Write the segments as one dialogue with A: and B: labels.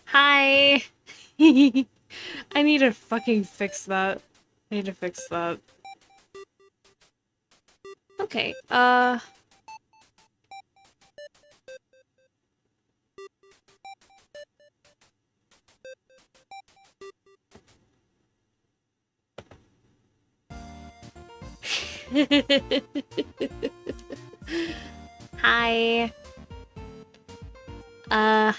A: Hi. I need to fucking fix that. I need to fix that. Okay, Hi. Uh...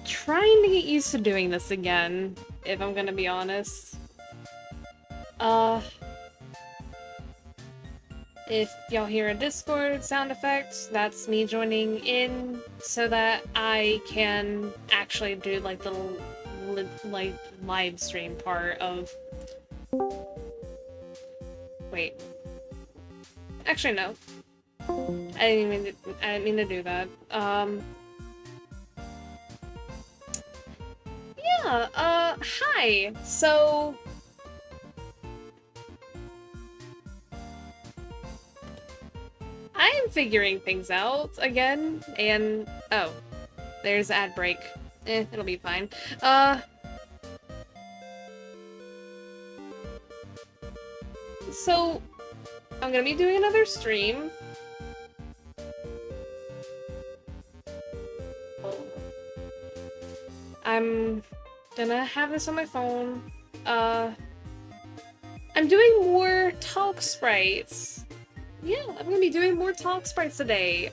A: Trying to get used to doing this again, if I'm gonna be honest. If y'all hear a Discord sound effect, that's me joining in so that I can actually do like the like live stream part of. Wait. Actually, no. I didn't mean to do that. Yeah, hi. So I am figuring things out again, and oh, there's ad break. It'll be fine. So I'm gonna be doing another stream. I'm gonna have this on my phone. I'm doing more talk sprites. Yeah, I'm gonna be doing more talk sprites today.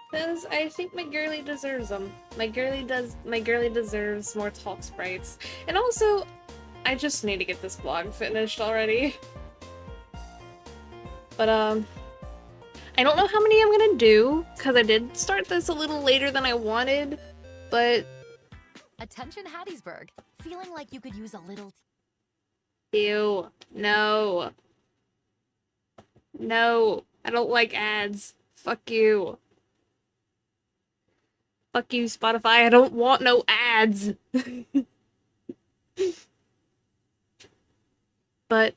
A: Because I think my girly deserves them. My girly deserves more talk sprites. And also, I just need to get this vlog finished already. But, I don't know how many I'm gonna do, because I did start this a little later than I wanted, but...
B: Attention Hattiesburg, feeling like you could use a little...
A: Ew. No. No. I don't like ads. Fuck you. Fuck you, Spotify. I don't want no ads. But,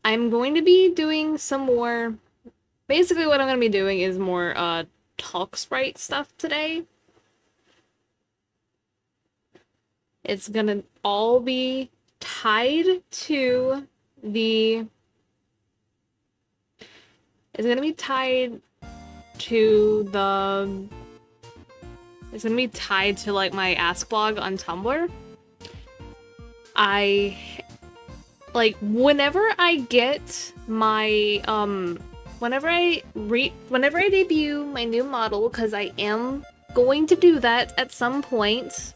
A: I'm going to be doing some more... Basically what I'm going to be doing is more, talk sprite stuff today. It's gonna all be tied to the... It's gonna be tied to the... It's gonna be tied to, like, my Ask blog on Tumblr. Like, whenever I get my, whenever I debut my new model, because I am going to do that at some point,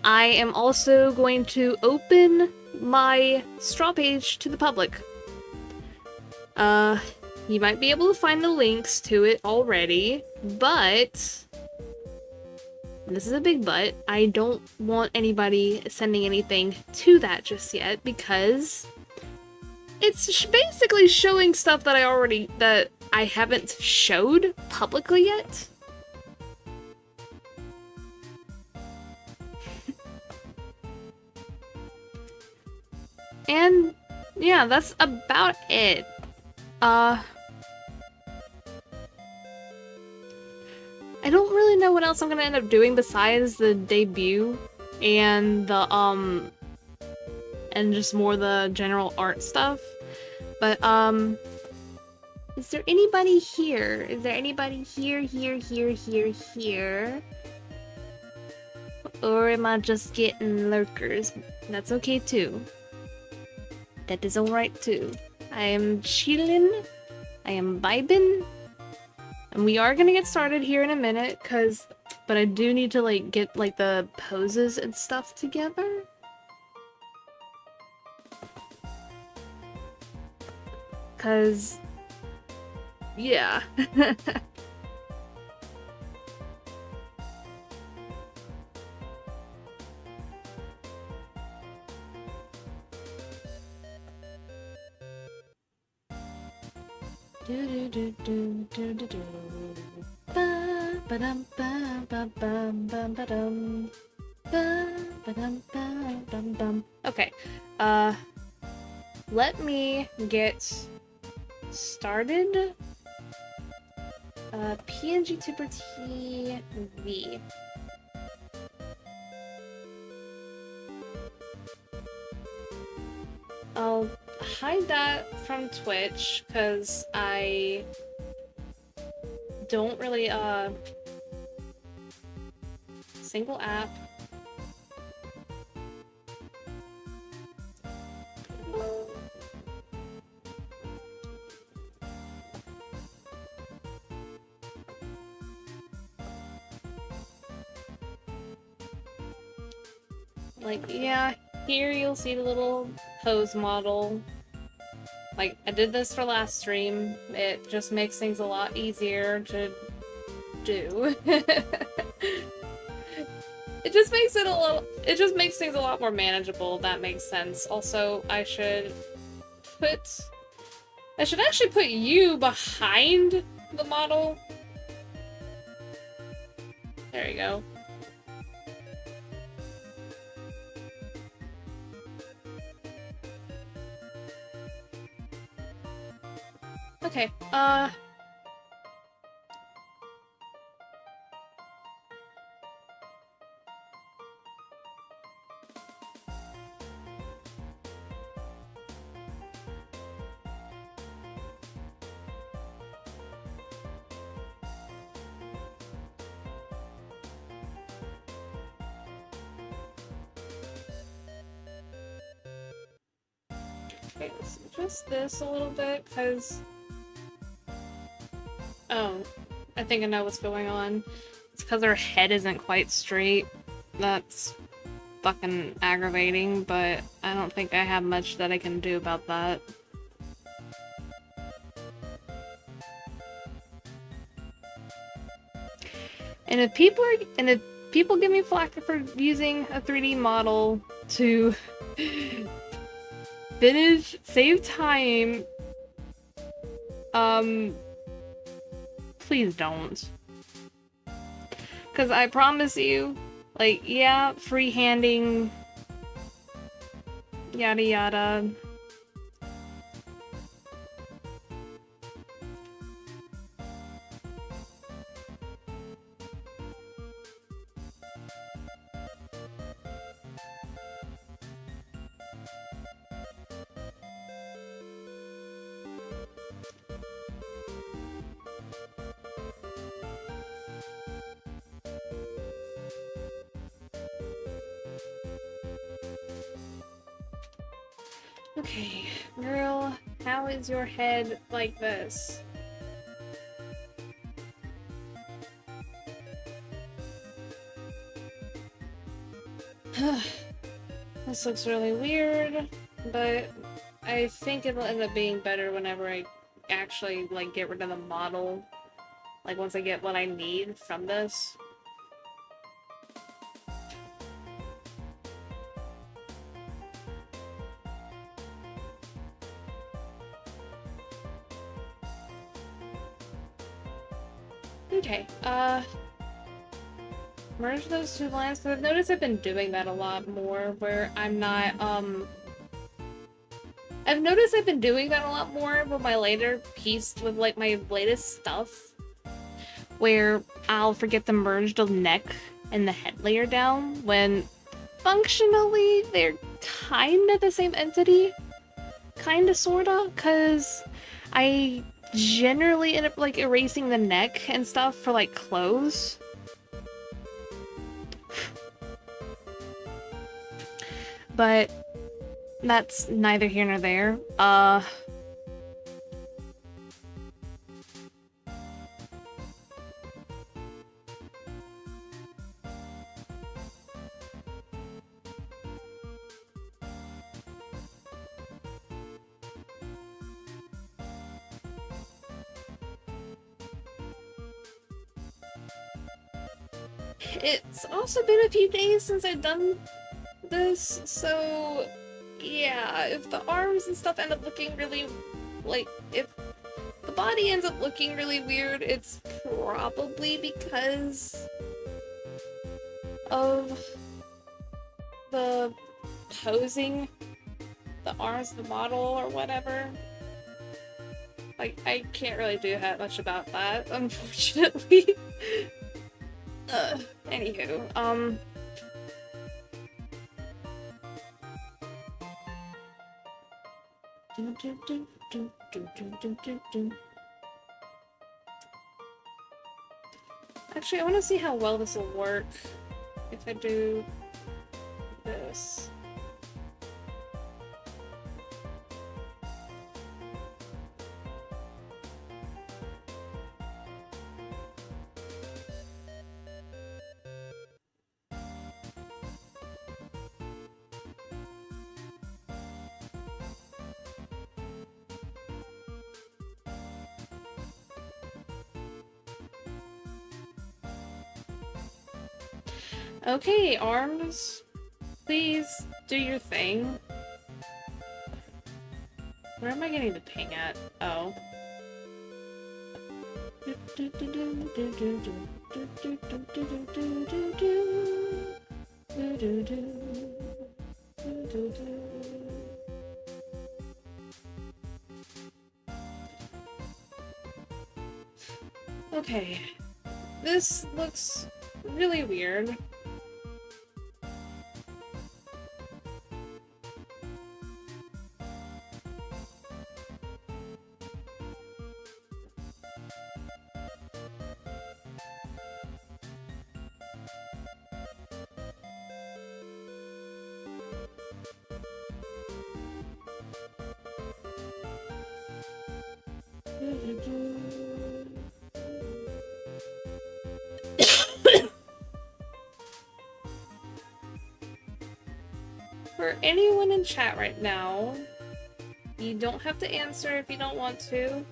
A: I am also going to open my straw page to the public. You might be able to find the links to it already, but... This is a big but. I don't want anybody sending anything to that just yet, because it's basically showing stuff that I haven't showed publicly yet. And yeah, that's about it. I don't really know what else I'm gonna end up doing besides the debut and the, and just more the general art stuff. But, is there anybody here? Is there anybody here? Or am I just getting lurkers? That's okay too. That is alright too. I am chillin'. I am vibin'. And we are gonna get started here in a minute, but I do need to like get like the poses and stuff together. Cause yeah. Okay, let me get started. PNG Tuber TV. I'll hide that from Twitch, because I don't really, single app. Like, yeah, here you'll see the little pose model. Like, I did this for last stream. It just makes things a lot easier to do. It just makes things a lot more manageable, if that makes sense. Also, I should actually put you behind the model. There you go. Okay, okay, let's adjust this a little bit, because... Oh, I think I know what's going on. It's because her head isn't quite straight. That's fucking aggravating, but I don't think I have much that I can do about that. And if people give me flack for using a 3D model to save time, please don't. Because I promise you, like, yeah, freehanding, yada yada. Okay, girl, how is your head like this? This looks really weird, but I think it'll end up being better whenever I actually, like, get rid of the model. Like, once I get what I need from this. Okay, merge those two lines, because I've noticed I've been doing that a lot more, where I'm not, I've noticed I've been doing that a lot more with my later piece, with, like, my latest stuff, where I'll forget to merge the neck and the head layer down, when functionally they're kinda the same entity. Kinda, sorta, because I generally end up, like, erasing the neck and stuff for, like, clothes. But that's neither here nor there. It's also been a few days since I've done this, so yeah, if the arms and stuff end up looking really, like, if the body ends up looking really weird, it's probably because of the posing the arms of the model or whatever. Like, I can't really do that much about that, unfortunately. Anywho, actually, I want to see how well this will work if I do this. Okay, arms, please do your thing. Where am I getting the ping at? Oh. Okay, this looks really weird. For anyone in chat right now, you don't have to answer if you don't want to,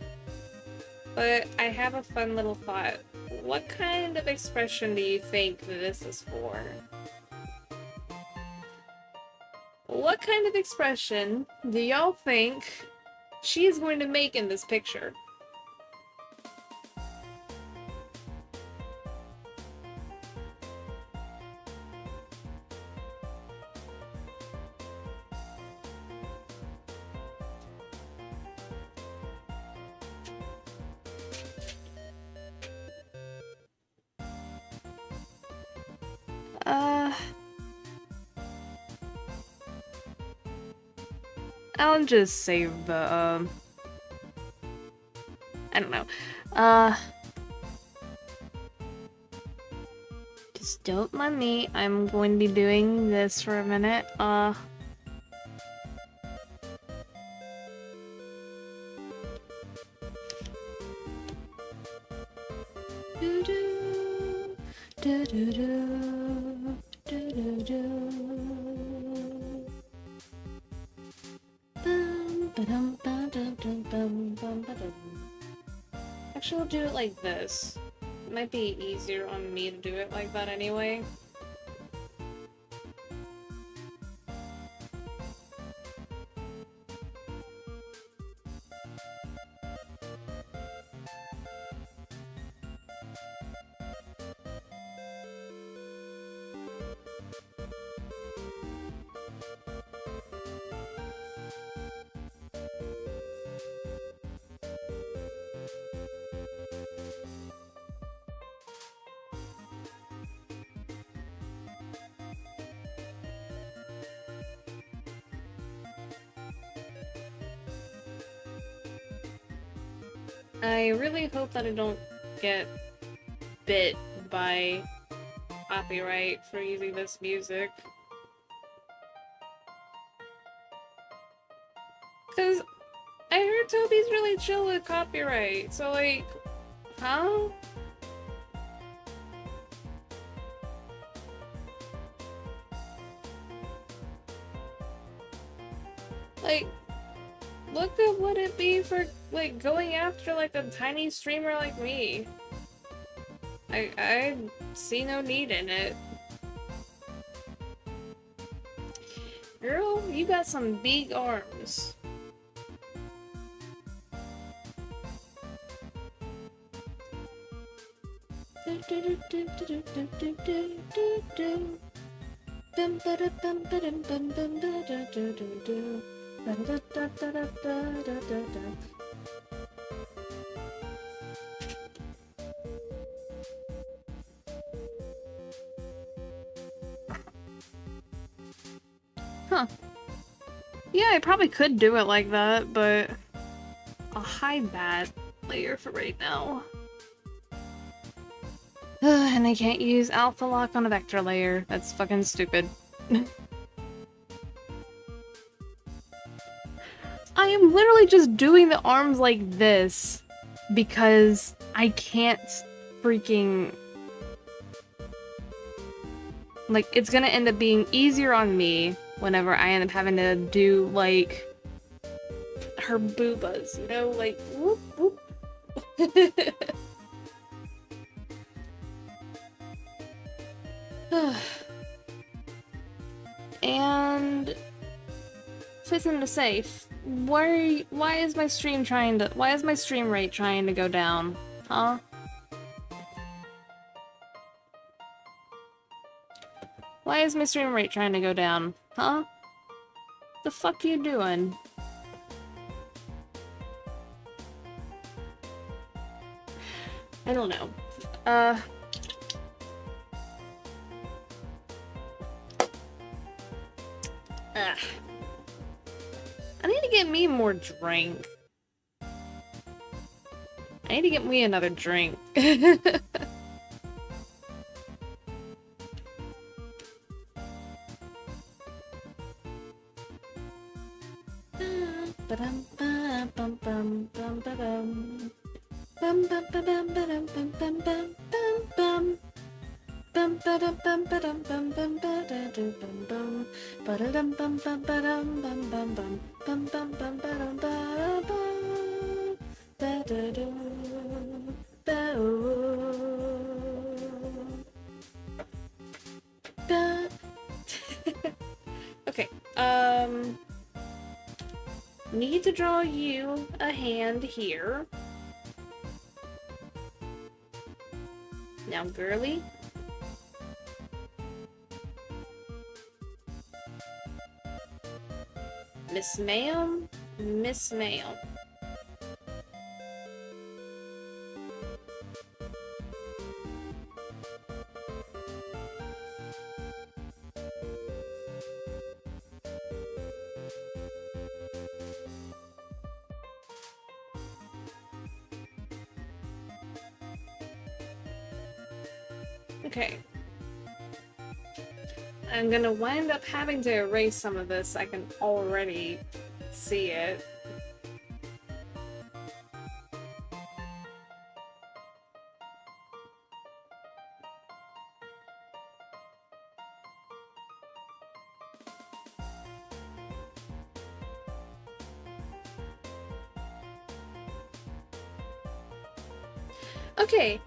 A: but I have a fun little thought. What kind of expression do you think this is for? What kind of expression do y'all think she is going to make in this picture? I'll just save the, I don't know. Just don't mind me. I'm going to be doing this for a minute. Actually, I'll do it like this. It might be easier on me to do it like that anyway. I really hope that I don't get bit by copyright for using this music. Because I heard Toby's really chill with copyright, so like, huh? Like, look at what it'd be for, like, going after, like, a tiny streamer like me. I see no need in it. Girl, you got some big arms. Huh. Yeah, I probably could do it like that, but I'll hide that layer for right now. And I can't use alpha lock on a vector layer. That's fucking stupid. I am literally just doing the arms like this because I can't freaking... Like, it's gonna end up being easier on me whenever I end up having to do, like, her boobas, you know? Like, whoop, whoop. And... say something to say. Why is my stream rate trying to go down? Huh? Why is my stream rate trying to go down? Huh? The fuck you doing? I don't know. I need to get me more drink. I need to get me another drink. Okay, need to draw you a hand here. Now, girly. Miss ma'am, Miss ma'am. Okay. I'm gonna wind up having to erase some of this. I can already see it. Okay.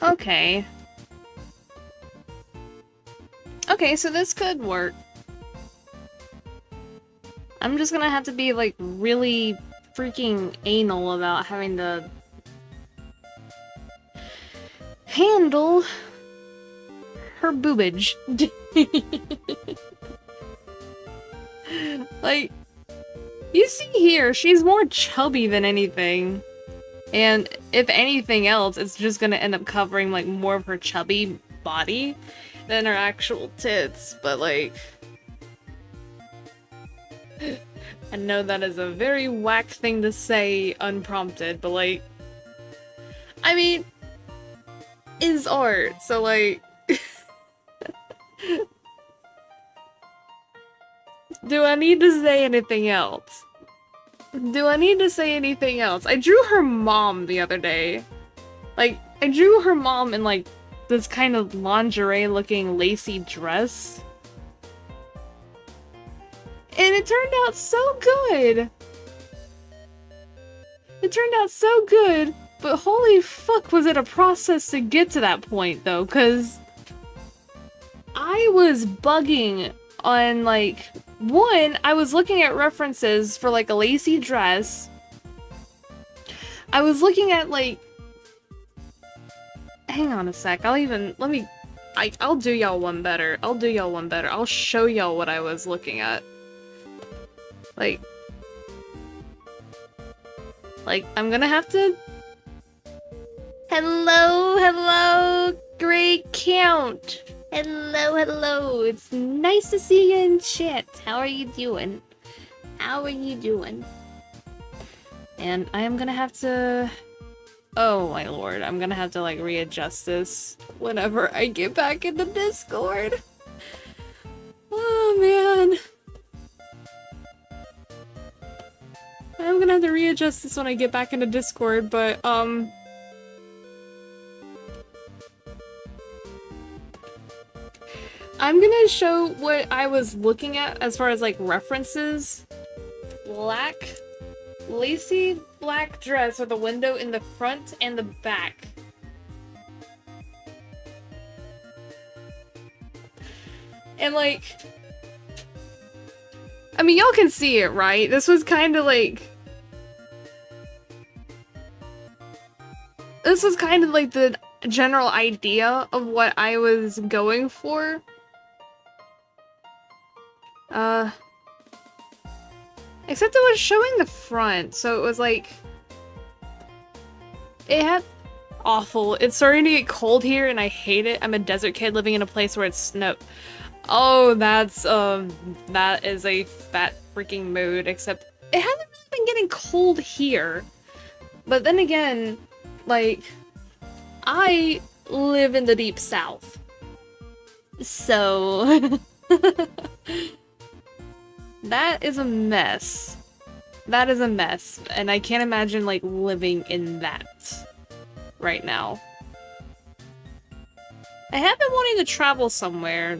A: Okay. Okay, so this could work. I'm just gonna have to be, like, really freaking anal about having to handle her boobage. Like, you see here, she's more chubby than anything. And if anything else, it's just gonna end up covering, like, more of her chubby body than her actual tits. But, like... I know that is a very whack thing to say unprompted, but, like... I mean... It's art, so, like... Do I need to say anything else? Do I need to say anything else? I drew her mom the other day. Like, I drew her mom in, like, this kind of lingerie-looking lacy dress. And it turned out so good! It turned out so good, but holy fuck was it a process to get to that point, though, because I was bugging on, like... One, I was looking at references for, like, a lacy dress. I was looking at, like... Hang on a sec, I'll do y'all one better. I'll show y'all what I was looking at. Like, I'm gonna have to... Hello, great count! Hello, it's nice to see you in chat. How are you doing? And I am gonna have to... Oh my lord, I'm gonna have to, like, readjust this whenever I get back into Discord. Oh man. I'm gonna have to readjust this when I get back into Discord, but, I'm gonna show what I was looking at as far as, like, references. Lacy black dress with a window in the front and the back. And, like... I mean, y'all can see it, right? This was kind of like... This was kind of like the general idea of what I was going for. Except it was showing the front, so it was like... It had... Awful. It's starting to get cold here and I hate it. I'm a desert kid living in a place where it's snow. Oh, that is a fat freaking mood, except it hasn't really been getting cold here. But then again, like, I live in the deep south. So... That is a mess. That is a mess, and I can't imagine, like, living in that right now. I have been wanting to travel somewhere,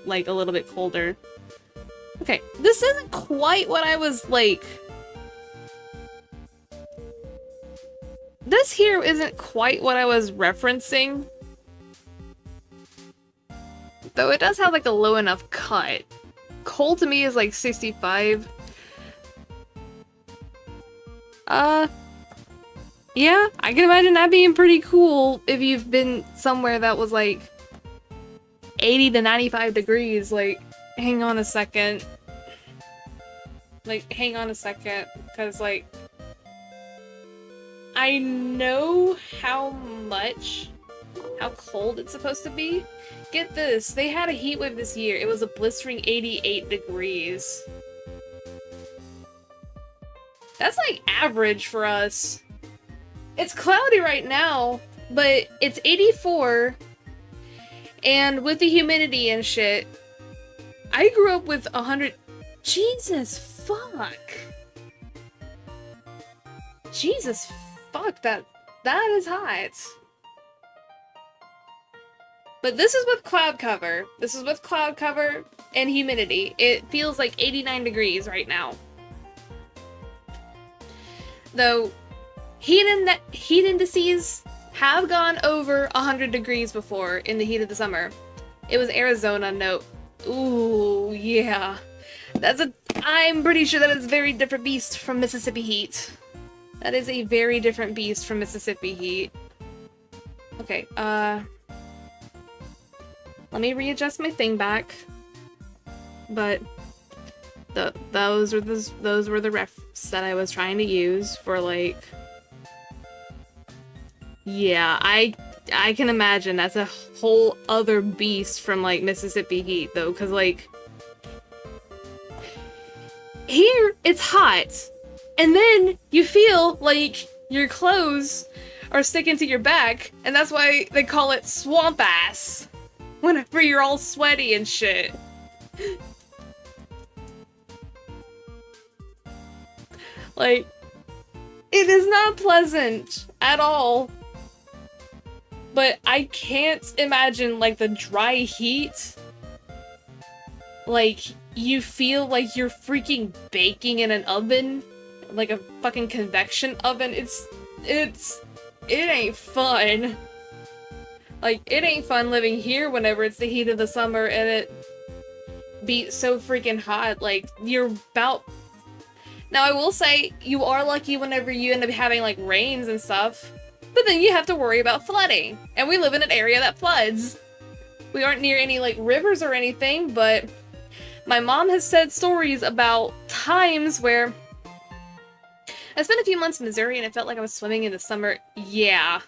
A: like, a little bit colder. Okay, this isn't quite what I was, like... This here isn't quite what I was referencing. Though it does have, like, a low enough cut. Cold to me is, like, 65. Yeah, I can imagine that being pretty cool if you've been somewhere that was, like, 80 to 95 degrees. Like, hang on a second. Because, like, I know how cold it's supposed to be. Get this, they had a heat wave this year. It was a blistering 88 degrees. That's, like, average for us. It's cloudy right now, but it's 84, and with the humidity and shit, I grew up with 100... Jesus fuck. Jesus fuck, that is hot. But this is with cloud cover. This is with cloud cover and humidity. It feels like 89 degrees right now. Though, heat indices have gone over 100 degrees before in the heat of the summer. It was Arizona, no. Ooh, yeah. I'm pretty sure that is a very different beast from Mississippi heat. That is a very different beast from Mississippi heat. Okay, let me readjust my thing back. But those were the refs that I was trying to use for like. Yeah, I can imagine that's a whole other beast from like Mississippi heat though, because like here it's hot, and then you feel like your clothes are sticking to your back, and that's why they call it swamp ass whenever you're all sweaty and shit. Like, it is not pleasant at all. But I can't imagine, like, the dry heat. Like, you feel like you're freaking baking in an oven. Like a fucking convection oven. It ain't fun. Like, it ain't fun living here whenever it's the heat of the summer and it be so freaking hot. Like, you're about... Now, I will say, you are lucky whenever you end up having, like, rains and stuff. But then you have to worry about flooding. And we live in an area that floods. We aren't near any, like, rivers or anything, but my mom has said stories about times where I spent a few months in Missouri and it felt like I was swimming in the summer. Yeah.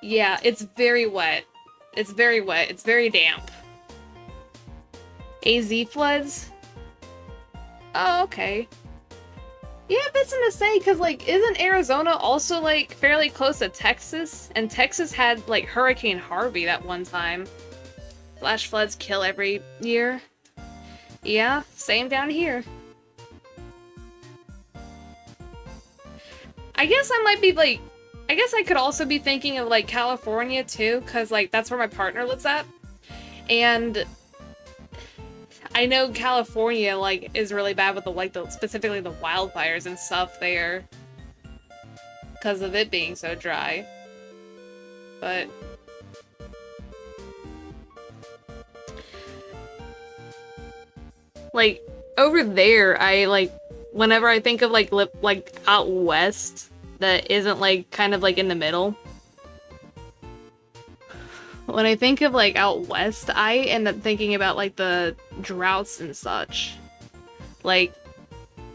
A: Yeah, it's very wet. It's very wet. It's very damp. AZ floods? Oh, okay. Yeah, that's something to say, because, like, isn't Arizona also, like, fairly close to Texas? And Texas had, like, Hurricane Harvey that one time. Flash floods kill every year. Yeah, same down here. I guess I might be, like... I guess I could also be thinking of, like, California, too, because, like, that's where my partner lives at. And I know California, like, is really bad with the, like, specifically the wildfires and stuff there. Because of it being so dry. But... like, over there, I, like, whenever I think of, like, out west, that isn't, like, kind of, like, in the middle. When I think of, like, out west, I end up thinking about, like, the droughts and such. Like,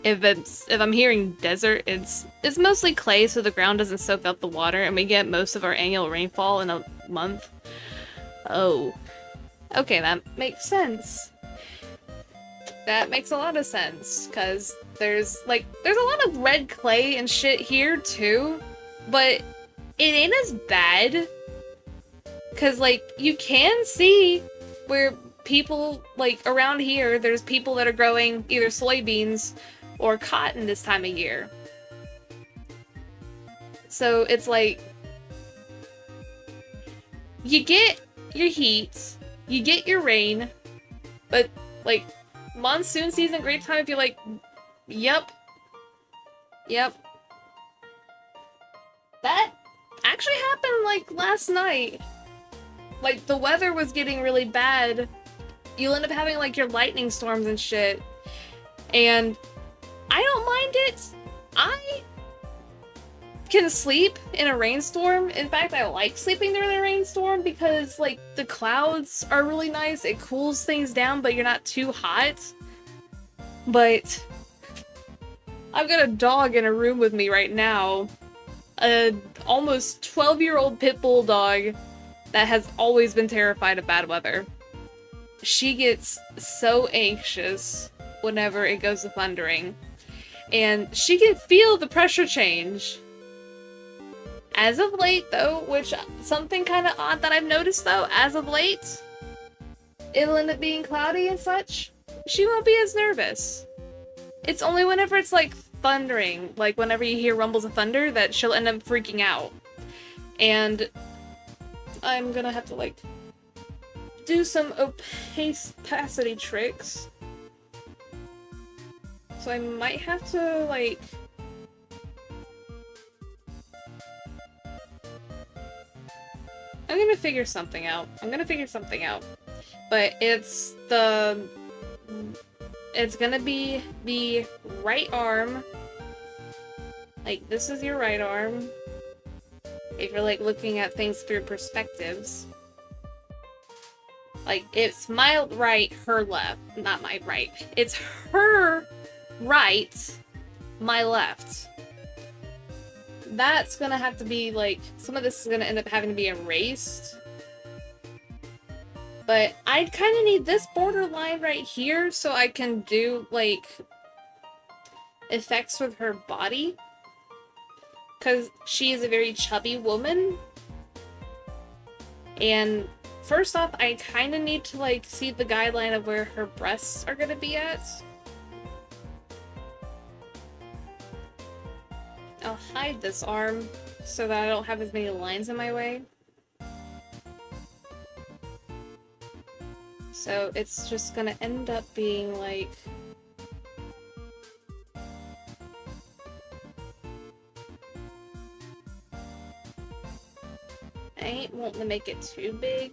A: if I'm hearing desert, it's mostly clay, so the ground doesn't soak up the water, and we get most of our annual rainfall in a month. Oh. Okay, that makes sense. That makes a lot of sense, because there's a lot of red clay and shit here, too, but it ain't as bad. Because, like, you can see where people, like, around here, there's people that are growing either soybeans or cotton this time of year. So, it's like, you get your heat, you get your rain, but, like, monsoon season, great time if you're like, yep. That actually happened, like, last night. Like, the weather was getting really bad. You'll end up having, like, your lightning storms and shit. And I don't mind it. I can sleep in a rainstorm. In fact, I like sleeping during a rainstorm because, like, the clouds are really nice. It cools things down, but you're not too hot. But I've got a dog in a room with me right now. A almost 12-year-old pit bull dog that has always been terrified of bad weather. She gets so anxious whenever it goes to thundering. And she can feel the pressure change. As of late, though, which something kind of odd that I've noticed, though, as of late, it'll end up being cloudy and such. She won't be as nervous. It's only whenever it's, like, thundering, like whenever you hear rumbles of thunder, that she'll end up freaking out. And I'm gonna have to, like, do some opacity tricks. So I might have to, like... I'm gonna figure something out. But it's gonna be the right arm. Like, this is your right arm. If you're, like, looking at things through perspectives. Like, it's my right, her left. Not my right. It's her right, my left. That's gonna have to be, like, some of this is gonna end up having to be erased. But I kind of need this borderline right here so I can do, like, effects with her body. Because she is a very chubby woman. And first off, I kind of need to, like, see the guideline of where her breasts are gonna be at. I'll hide this arm so that I don't have as many lines in my way. So it's just gonna end up being like... I ain't wanting to make it too big.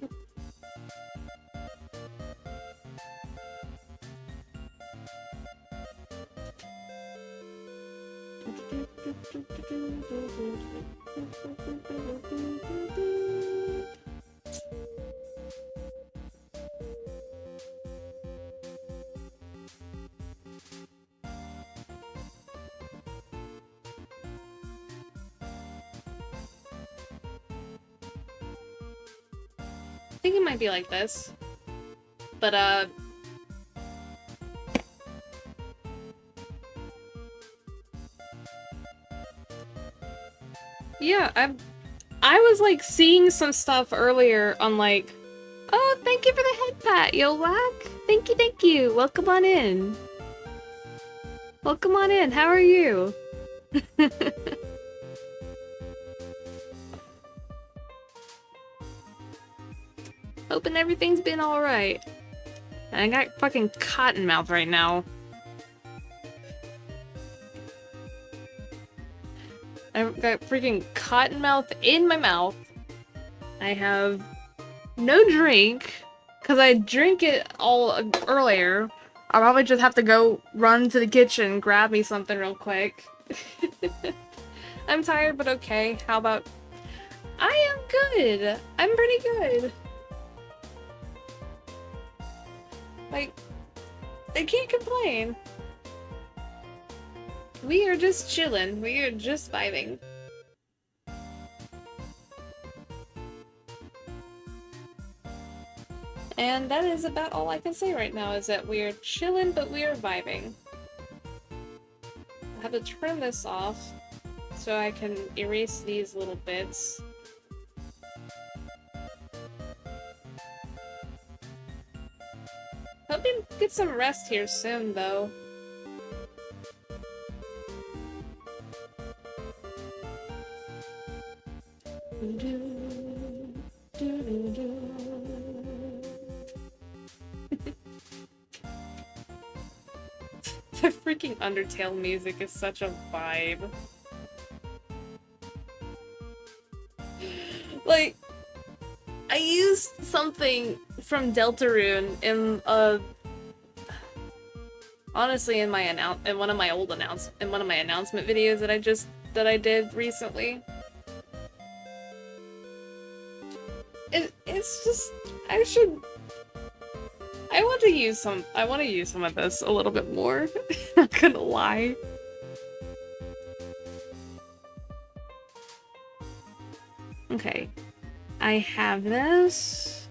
A: I think it might be like this. But, yeah, I was, like, seeing some stuff earlier on, like, oh, thank you for the head pat, yo, Whack! Thank you! Welcome on in! Welcome on in, how are you? Hoping everything's been alright. And I got fucking cotton mouth right now. I've got freaking cotton mouth in my mouth. I have no drink, because I drank it all earlier. I'll probably just have to go run to the kitchen and grab me something real quick. I'm tired, but okay. How about... I am good! I'm pretty good. Like, I can't complain. We are just chilling. We are just vibing. And that is about all I can say right now, is that we are chilling, but we are vibing. I have to turn this off so I can erase these little bits. Hope you get some rest here soon, though. The freaking Undertale music is such a vibe. Like, I used something from Deltarune in honestly in one of my announcement videos that I did recently. It's just I want to use some of this a little bit more. Not gonna lie. Okay. I have this.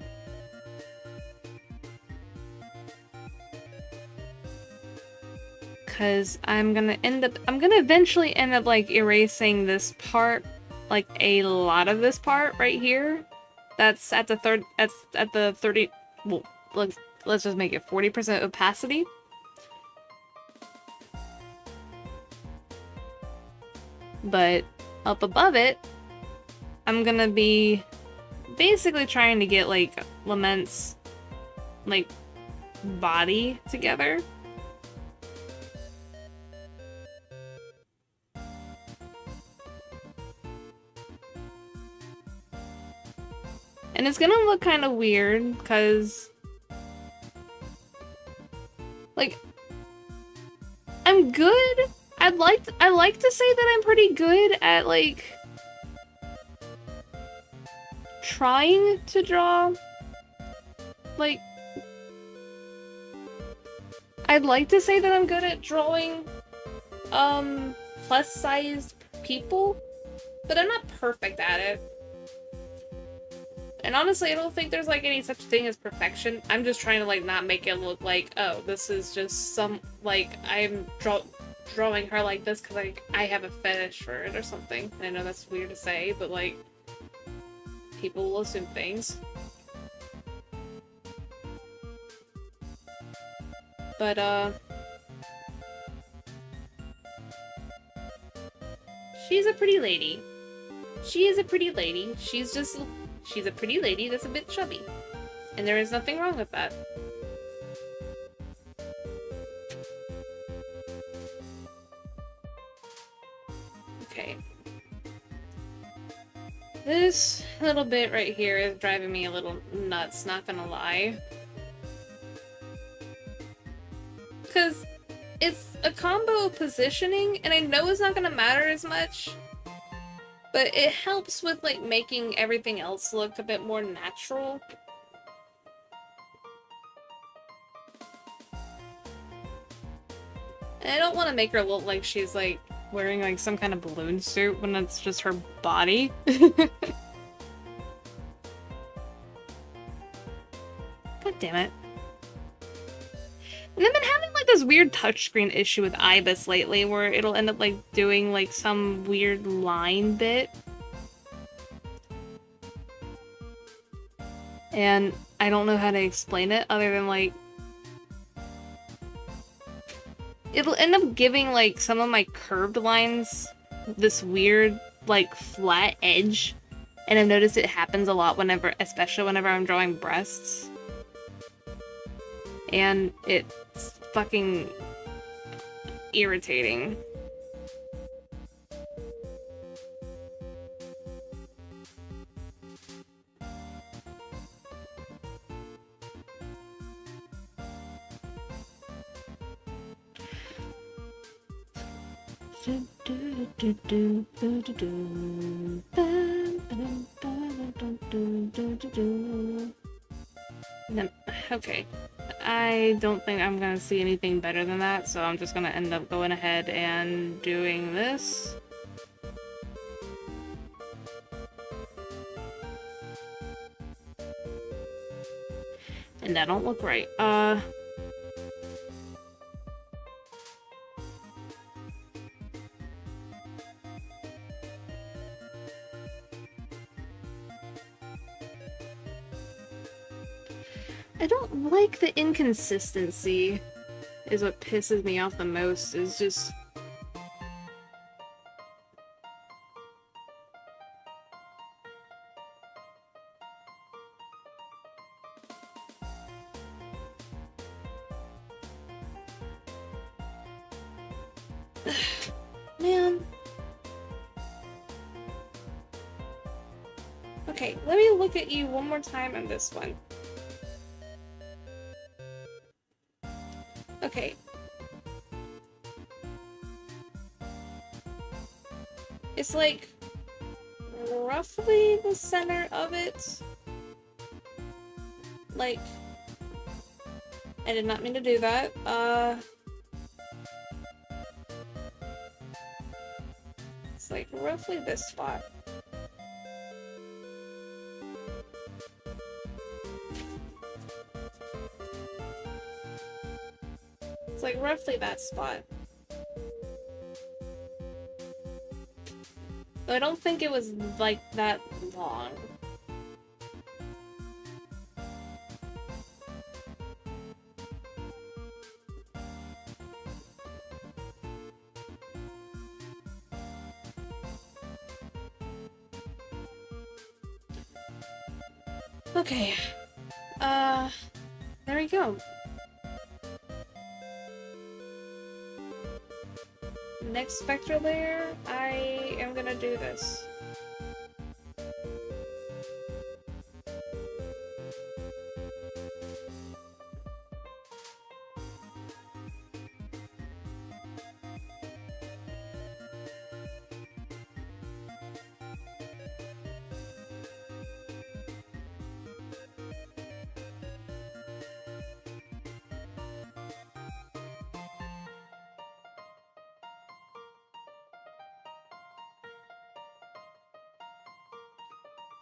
A: Cause I'm gonna eventually end up like erasing this part, like a lot of this part right here. That's at the 30, well, let's just make it 40% opacity. But up above it, I'm gonna be basically trying to get like Lament's like body together. And it's gonna look kind of weird, because like, I'm good. I like to say that I'm pretty good at like trying to draw like, I'd like to say that I'm good at drawing, plus-sized people, but I'm not perfect at it. And honestly, I don't think there's, like, any such thing as perfection. I'm just trying to, like, not make it look like, oh, this is just some, like, I'm drawing her like this because, like, I have a fetish for it or something. And I know that's weird to say, but, like, people will assume things. But, she's a pretty lady. She is a pretty lady. She's a pretty lady that's a bit chubby. And there is nothing wrong with that. Okay. This little bit right here is driving me a little nuts, not gonna lie. Because it's a combo of positioning, and I know it's not gonna matter as much, but it helps with, like, making everything else look a bit more natural. And I don't want to make her look like she's, like, wearing, like, some kind of balloon suit when it's just her body. God damn it. And I've been having, like, this weird touchscreen issue with Ibis lately, where it'll end up, like, doing, like, some weird line bit. And I don't know how to explain it other than, like, it'll end up giving, like, some of my curved lines this weird, like, flat edge. And I've noticed it happens a lot whenever, especially whenever I'm drawing breasts. And it's fucking irritating. Okay. I don't think I'm gonna see anything better than that, so I'm just gonna end up going ahead and doing this. And that don't look right. I don't like the inconsistency, is what pisses me off the most, is just... Man. Okay, let me look at you one more time on this one. Okay. It's like roughly the center of it. Like, I did not mean to do that. It's like roughly this spot. It's like roughly that spot. Though I don't think it was like that long. Okay. There we go. Next spectral layer, I am gonna do this.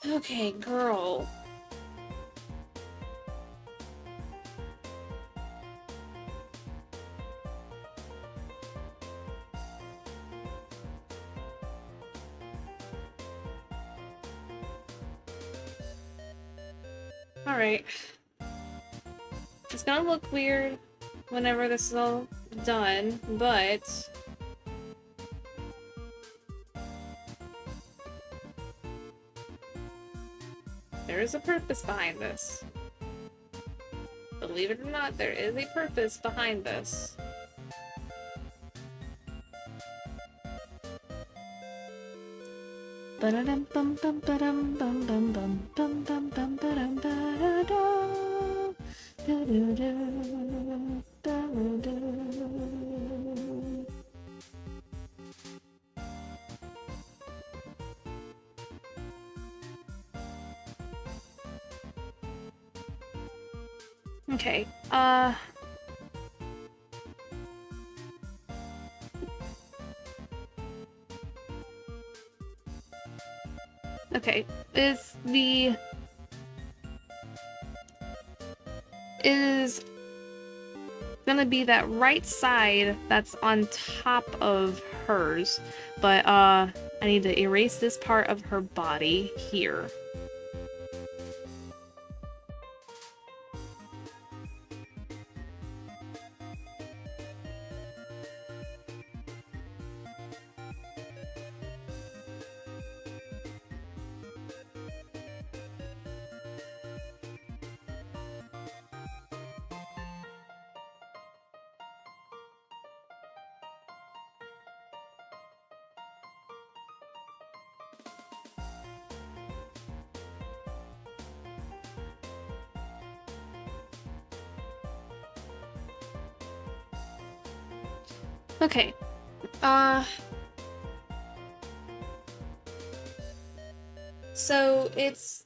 A: Okay, girl. Alright. It's gonna look weird whenever this is all done, but there is a purpose behind this. Believe it or not, there is a purpose behind this. Okay, okay, is gonna be that right side that's on top of hers, but I need to erase this part of her body here. Okay, so it's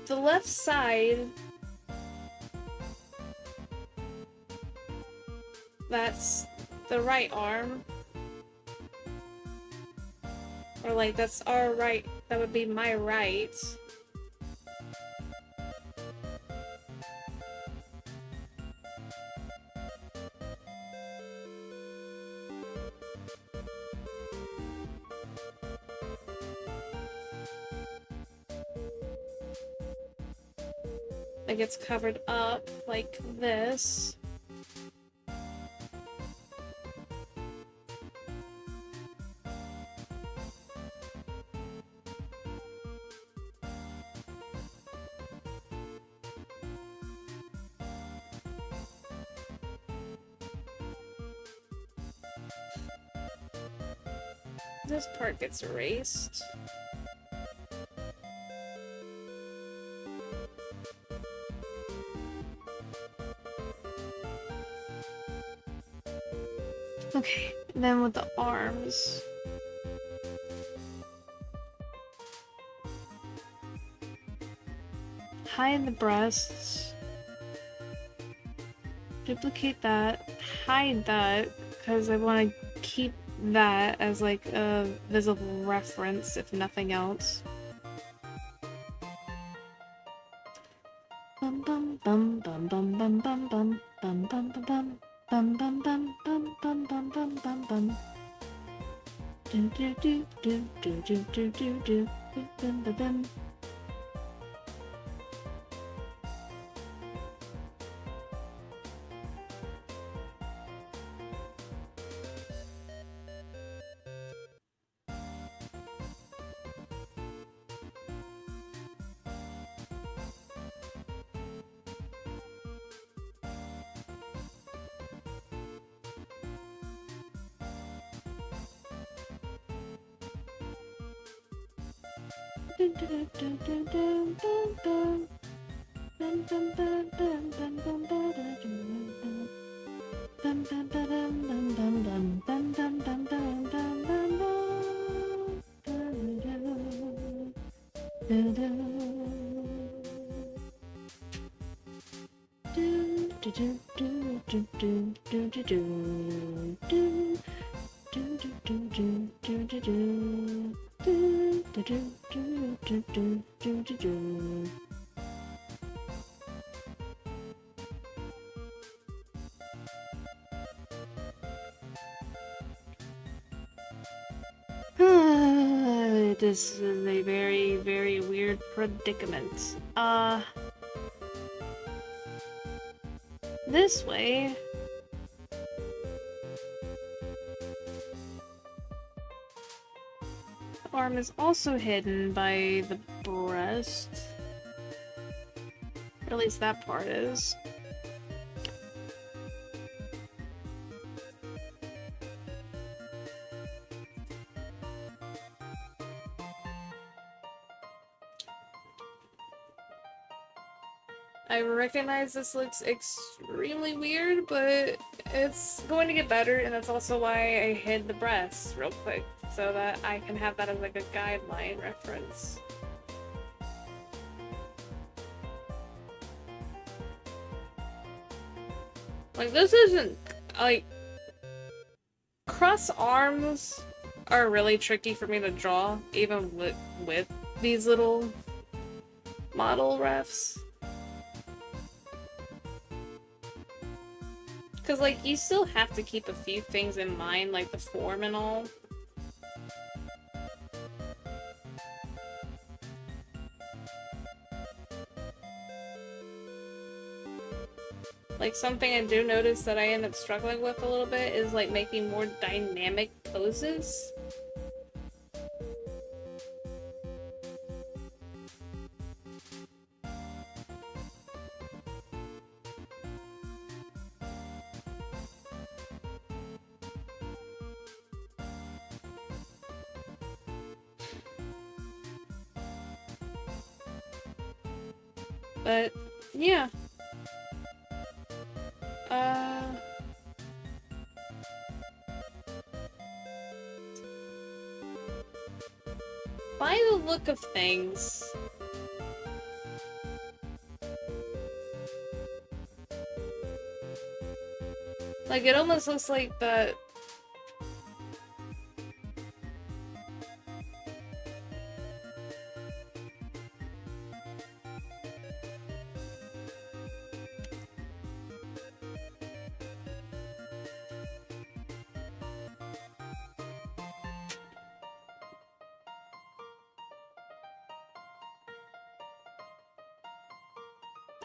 A: the left side that's the right arm, or like that's our right, that would be my right. It gets covered up like this. This part gets erased. Okay, and then with the arms. Hide the breasts. Duplicate that. Hide that, because I want to keep that as like a visible reference, if nothing else. Bum bum bum bum bum bum bum bum bum bum bum bum bum bum bum bum bum bum bum bum. Do do do do do do do do do bum bum bum. This is a very, very weird predicament. This way. The arm is also hidden by the breast. Or at least that part is. I recognize this looks extremely weird, but it's going to get better, and that's also why I hid the breasts real quick, so that I can have that as like a guideline reference. Like, this isn't, like, cross arms are really tricky for me to draw, even with these little model refs. Because, like, you still have to keep a few things in mind, like the form and all. Like, something I do notice that I end up struggling with a little bit is, like, making more dynamic poses. But, yeah. By the look of things, like, it almost looks like that.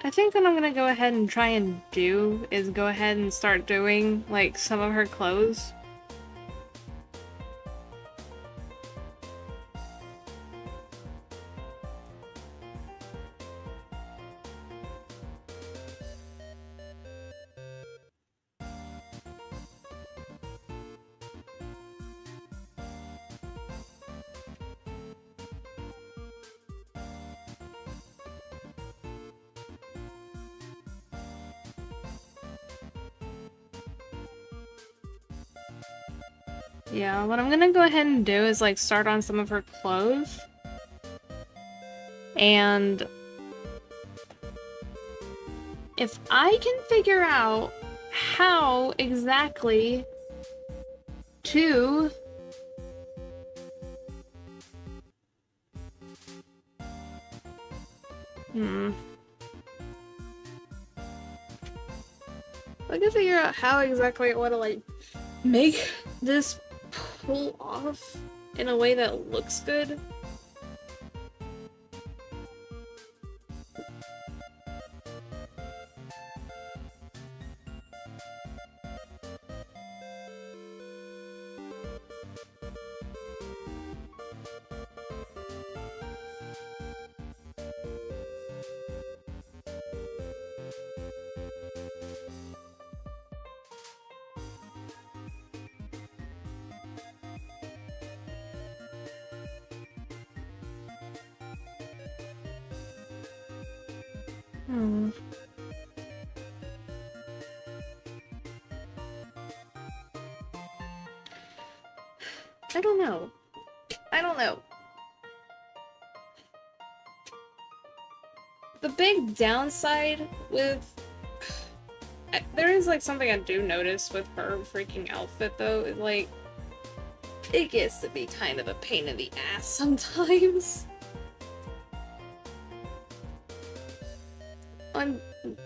A: I think what I'm gonna go ahead and try and do is go ahead and start doing, like, some of her clothes. Yeah, what I'm gonna go ahead and do is, like, start on some of her clothes. And if I can figure out how exactly to I can figure out how exactly I want to, like, make this pull off in a way that looks good. I don't know. I don't know. The big downside with... There is, like, something I do notice with her freaking outfit, though. Like, it gets to be kind of a pain in the ass sometimes.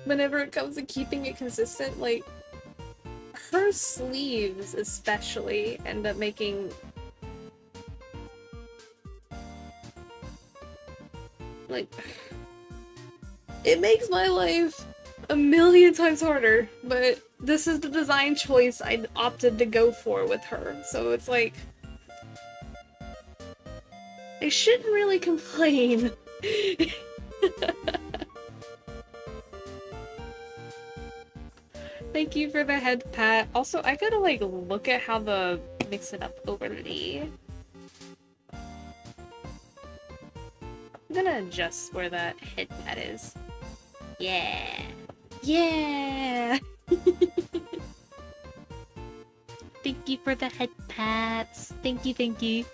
A: Whenever it comes to keeping it consistent, like, her sleeves especially end up making, like, it makes my life a million times harder, but this is the design choice I opted to go for with her, so it's like, I shouldn't really complain. Thank you for the head pat. Also, I gotta like look at how to mix it up overly. I'm gonna adjust where that head pat is. Yeah. Yeah! Thank you for the head pats. Thank you, thank you.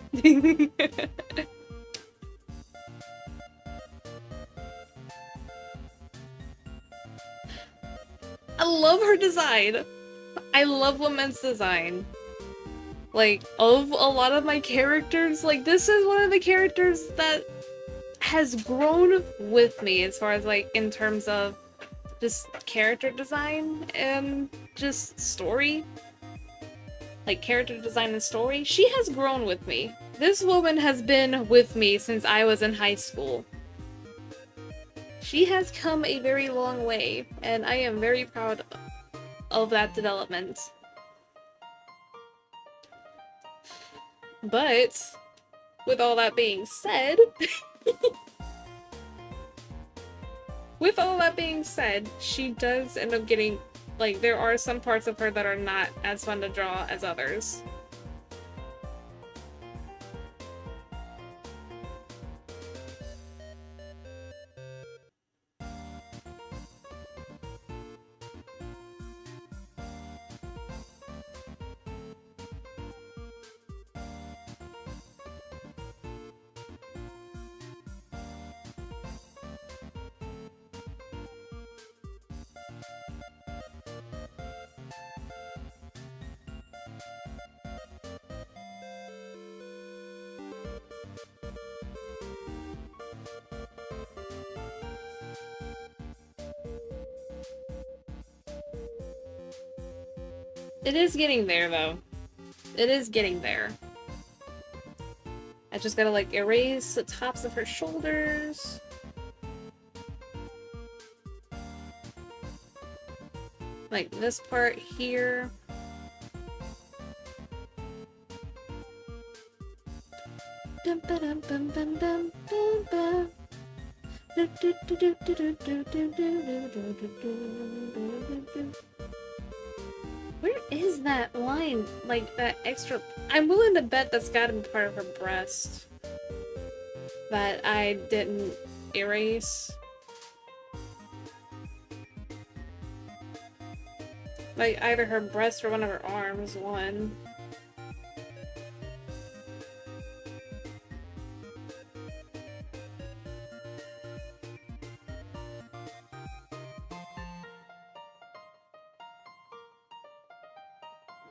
A: I love her design. I love Women's design. Like, of a lot of my characters, like, this is one of the characters that has grown with me as far as, like, in terms of just character design and just story. Like, character design and story. She has grown with me. This woman has been with me since I was in high school. She has come a very long way, and I am very proud of that development. But, with all that being said, she does end up getting, like, there are some parts of her that are not as fun to draw as others. It is getting there, though. It is getting there. I just gotta, like, erase the tops of her shoulders. Like, this part here. Where is that line? Like, that extra... I'm willing to bet that's gotta be part of her breast that I didn't erase. Like, either her breast or one of her arms, one.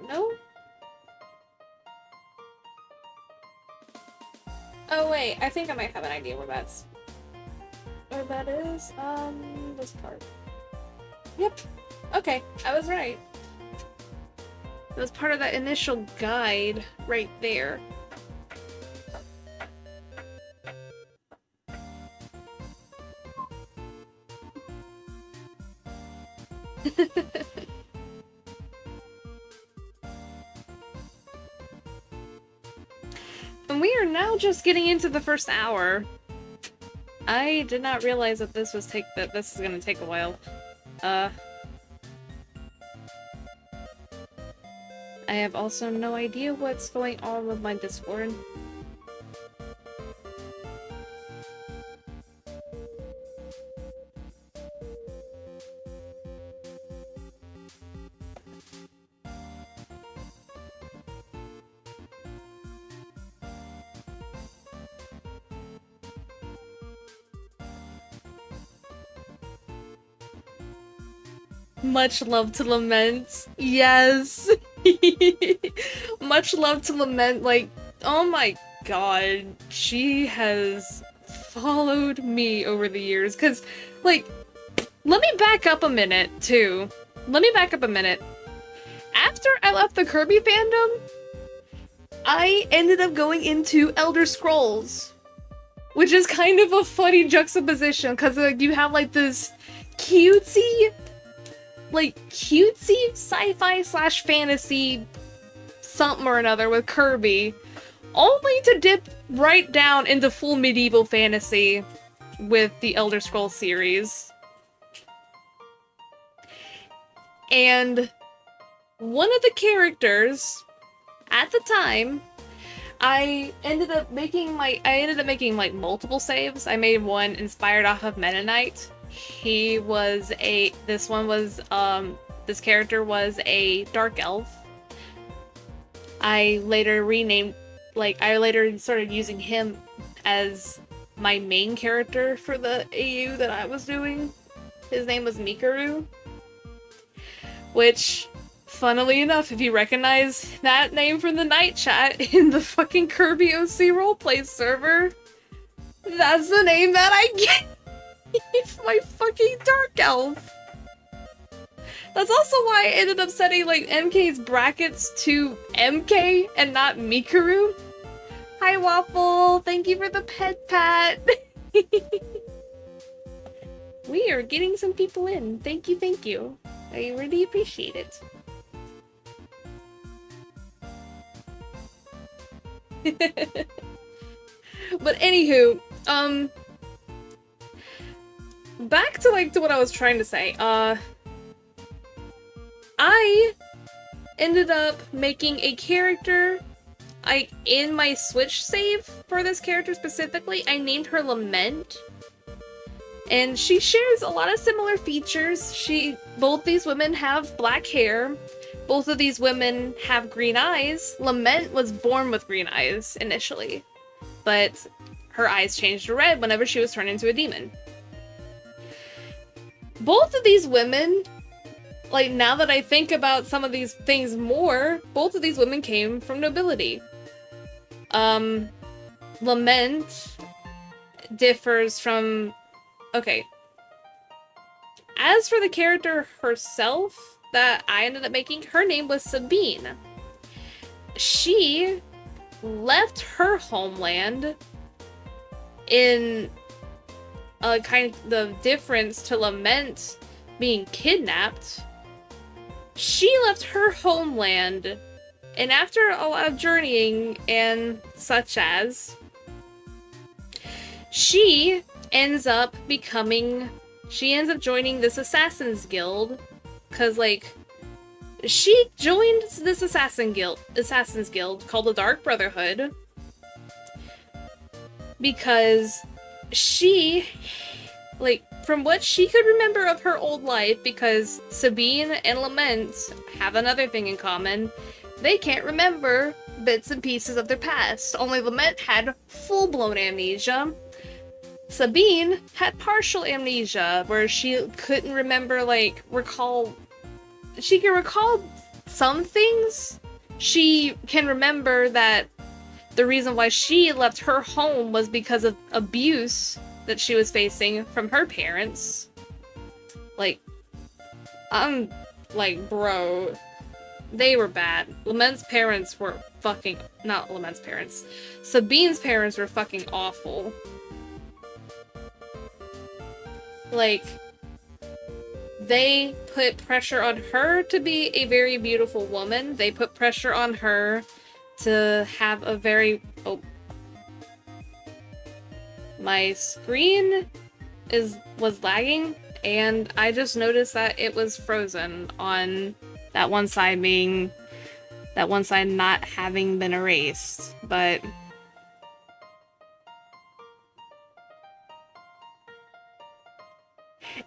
A: No? Oh wait, I think I might have an idea where that is. This part. Yep. Okay, I was right. It was part of that initial guide right there. And we are now just getting into the first hour. I did not realize that this is gonna take a while. I have also no idea what's going on with my Discord. Much love to Lament. Yes. much love to Lament, like, oh my god, she has followed me over the years, because, like, let me back up a minute, too. Let me back up a minute. After I left the Kirby fandom, I ended up going into Elder Scrolls, which is kind of a funny juxtaposition, because you have, like, this cutesy sci-fi slash fantasy something or another with Kirby, only to dip right down into full medieval fantasy with the Elder Scrolls series. And one of the characters at the time, I ended up making like multiple saves. I made one inspired off of Meta Knight. This character was a dark elf. I later started using him as my main character for the AU that I was doing. His name was Mikaru. Which, funnily enough, if you recognize that name from the night chat in the fucking Kirby OC roleplay server, that's the name that I gave my fucking dark elf. That's also why I ended up setting, like, MK's brackets to MK and not Mikaru. Hi, Waffle! Thank you for the pet pat! We are getting some people in. Thank you, thank you. I really appreciate it. But anywho, back to, like, to what I was trying to say. I ended up making a character, in my Switch save for this character specifically, I named her Lament. And she shares a lot of similar features. Both these women have black hair. Both of these women have green eyes. Lament was born with green eyes initially, but her eyes changed to red whenever she was turned into a demon. Both of these women, like, now that I think about some of these things more, both of these women came from nobility. Lament differs from... Okay. As for the character herself that I ended up making, her name was Sabine. She left her homeland in a kind of the difference to Lament being kidnapped. She left her homeland, and after a lot of journeying and such as, she ends up joining this Assassin's Guild, because, like, she joined this Assassin's Guild called the Dark Brotherhood, because she, like, from what she could remember of her old life, because Sabine and Lament have another thing in common, they can't remember bits and pieces of their past. Only Lament had full-blown amnesia. Sabine had partial amnesia, where she couldn't remember, like, she can recall some things. She can remember that the reason why she left her home was because of abuse that she was facing from her parents. Like, I'm like, bro, they were bad. Lament's parents were fucking, not Lament's parents. Sabine's parents were fucking awful. Like, they put pressure on her to be a very beautiful woman. They put pressure on her to have a very... Oh. My screen was lagging, and I just noticed that it was frozen on that one side not having been erased, but...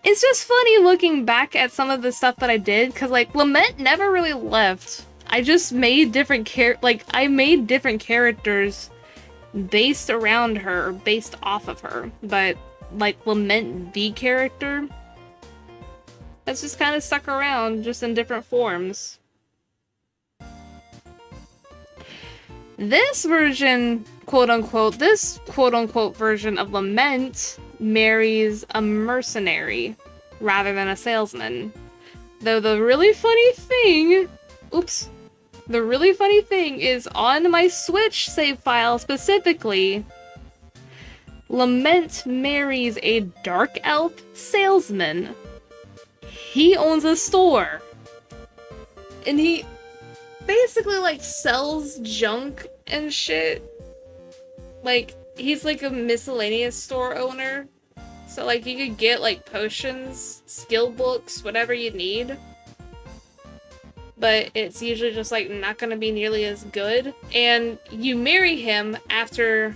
A: It's just funny looking back at some of the stuff that I did, because, like, Lament never really left. I just made different I made different characters based around her, or based off of her. But, like, Lament the character, that's just kind of stuck around, just in different forms. This version, quote unquote, this quote unquote version of Lament marries a mercenary rather than a salesman. Though the really funny thing, the really funny thing is on my Switch save file specifically, Lament marries a dark elf salesman. He owns a store. And he basically like sells junk and shit. Like he's like a miscellaneous store owner. So like you could get like potions, skill books, whatever you need. But it's usually just like not gonna be nearly as good. And you marry him after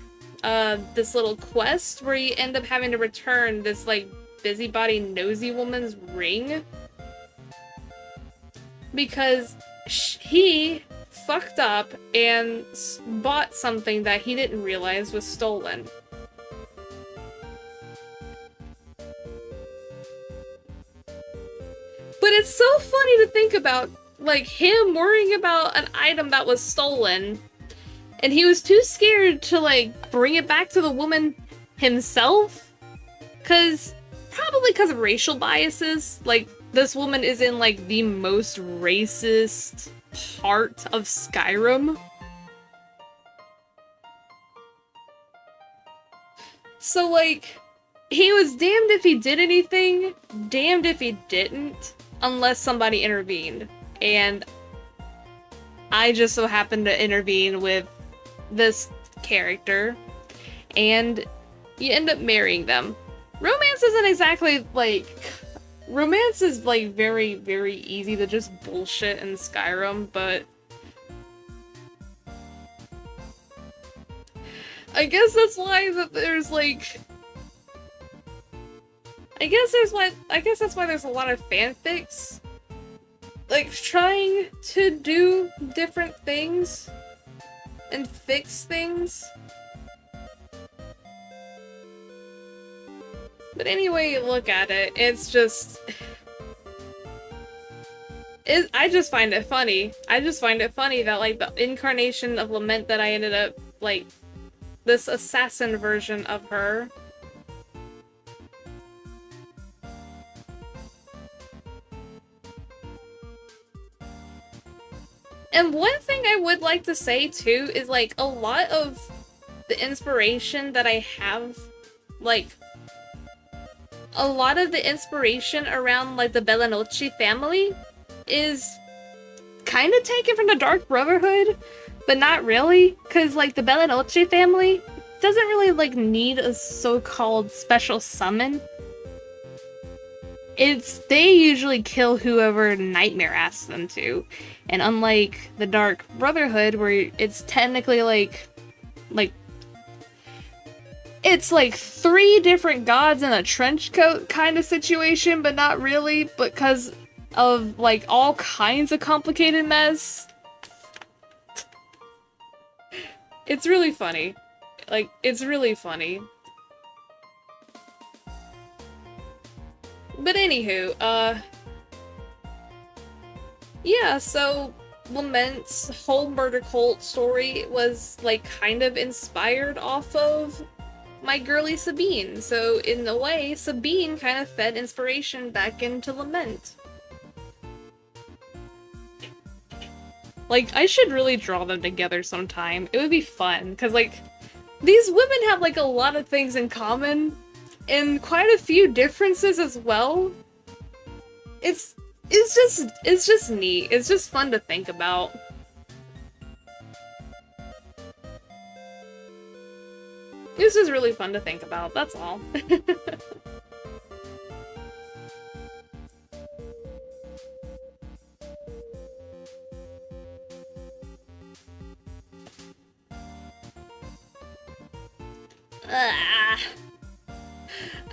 A: this little quest where you end up having to return this like busybody nosy woman's ring. Because he fucked up and bought something that he didn't realize was stolen. But it's so funny to think about, like, him worrying about an item that was stolen, and he was too scared to, like, bring it back to the woman himself? Probably because of racial biases. Like, this woman is in, like, the most racist part of Skyrim. So, like, he was damned if he did anything, damned if he didn't, unless somebody intervened. And I just so happened to intervene with this character, and you end up marrying them. Romance isn't exactly, like... Romance is, like, very, very easy to just bullshit in Skyrim, but... I guess that's why that there's, like... I guess that's why there's a lot of fanfics. Like, trying to do different things and fix things. But anyway you look at it, it's just... I just find it funny. I just find it funny that, like, the incarnation of Lament that I ended up, like, this assassin version of her. And one thing I would like to say, too, is, like, a lot of the inspiration that I have, like, a lot of the inspiration around, like, the Bellanochi family is kind of taken from the Dark Brotherhood, but not really, because, like, the Bellanochi family doesn't really, like, need a so-called special summon. They usually kill whoever Nightmare asks them to. And unlike the Dark Brotherhood, where it's technically it's like 3 different gods in a trench coat kind of situation, but not really, because of, like, all kinds of complicated mess. It's really funny. Like, it's really funny. But anywho, yeah, so Lament's whole murder cult story was, like, kind of inspired off of my girly Sabine. So in a way, Sabine kind of fed inspiration back into Lament. Like, I should really draw them together sometime. It would be fun, because, like, these women have, like, a lot of things in common, and quite a few differences as well. It's just neat. It's just fun to think about. This is really fun to think about, that's all.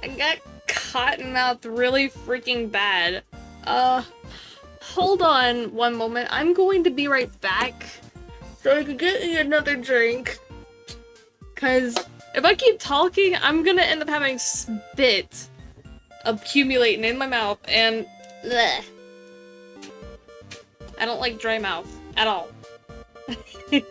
A: I got cottonmouth really freaking bad. Hold on one moment. I'm going to be right back so I can get me another drink. Cause if I keep talking, I'm gonna end up having spit accumulating in my mouth, and bleh. I don't like dry mouth at all. Okay.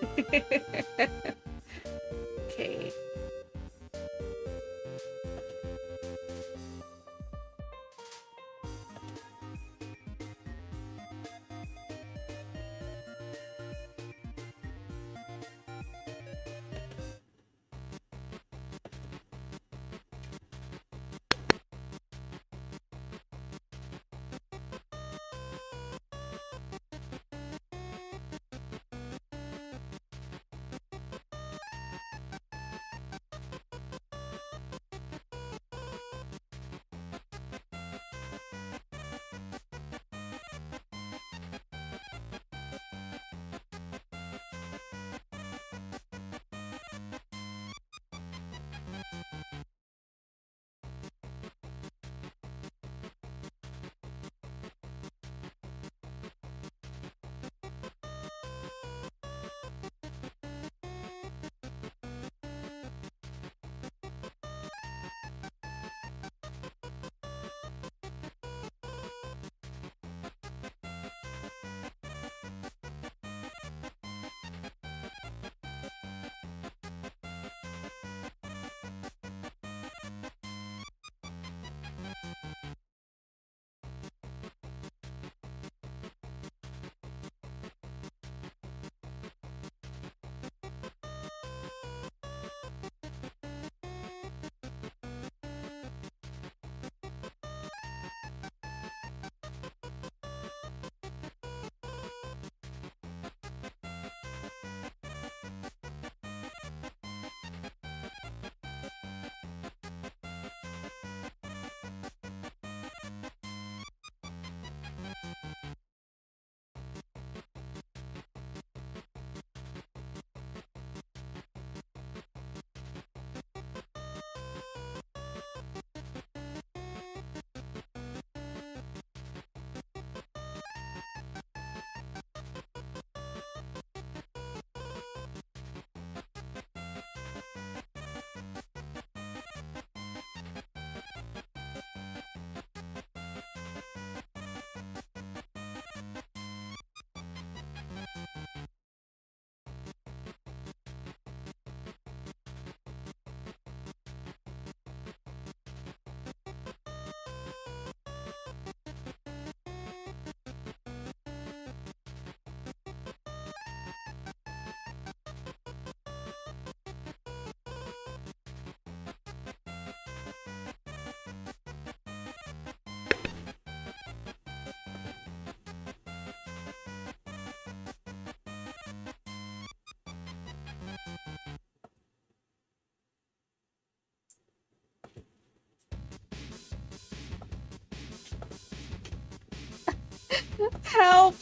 A: Help!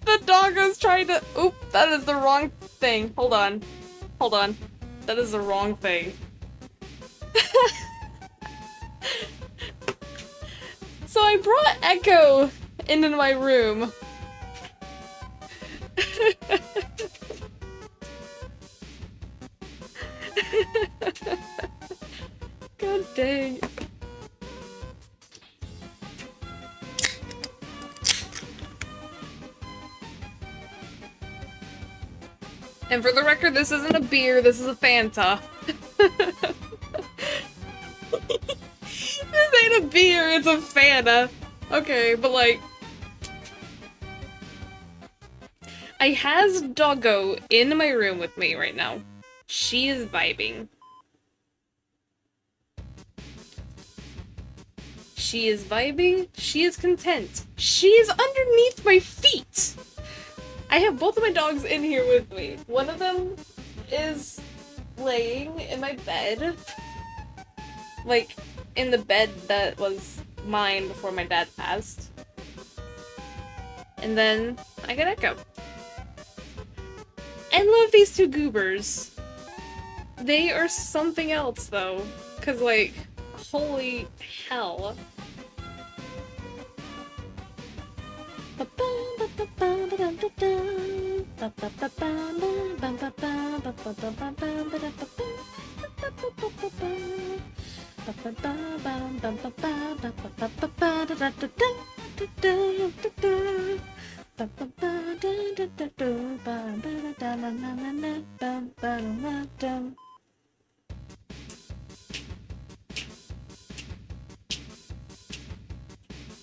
A: The doggo's trying to- Oop, that is the wrong thing. Hold on. Hold on. That is the wrong thing. So I brought Echo into my room. God dang. And for the record, this isn't a beer, this is a Fanta. This ain't a beer, it's a Fanta. Okay, but like... I has Doggo in my room with me right now. She is vibing. She is vibing, she is content. She is underneath my feet! I have both of my dogs in here with me. One of them is laying in my bed. Like, in the bed that was mine before my dad passed. And then I got Echo. I love these two goobers. They are something else though. Cause like, holy hell.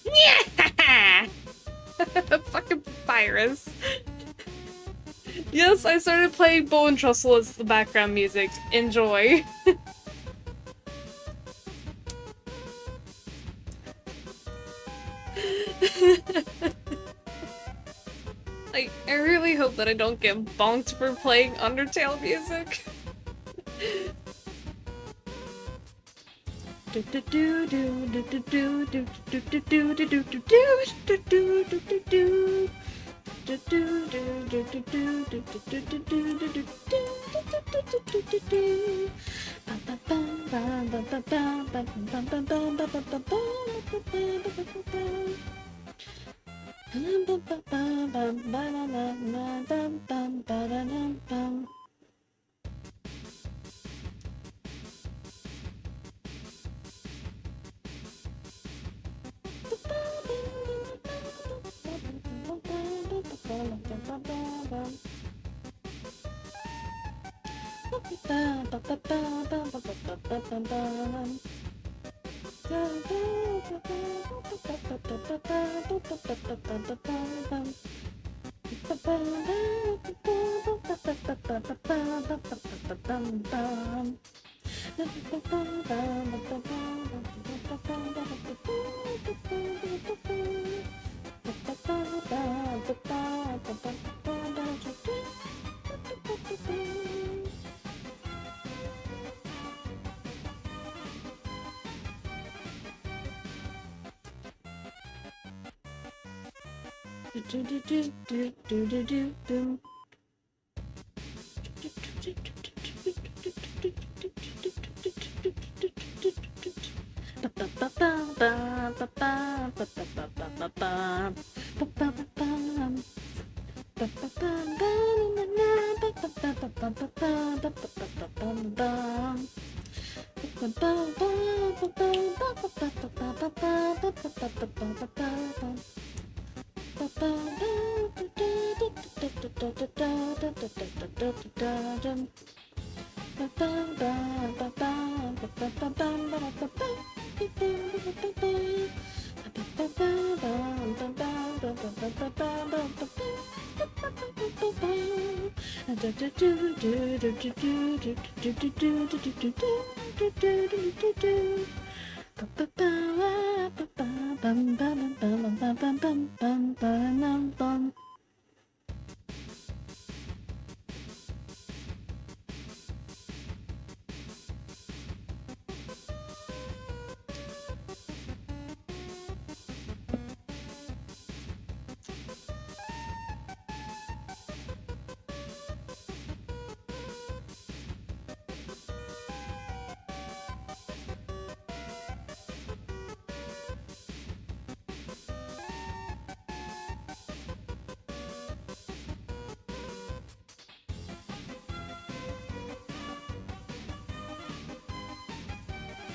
A: Yeah! Fucking papyrus. Yes, I started playing Bow and Trestle as the background music. Enjoy. I really hope that I don't get bonked for playing Undertale music.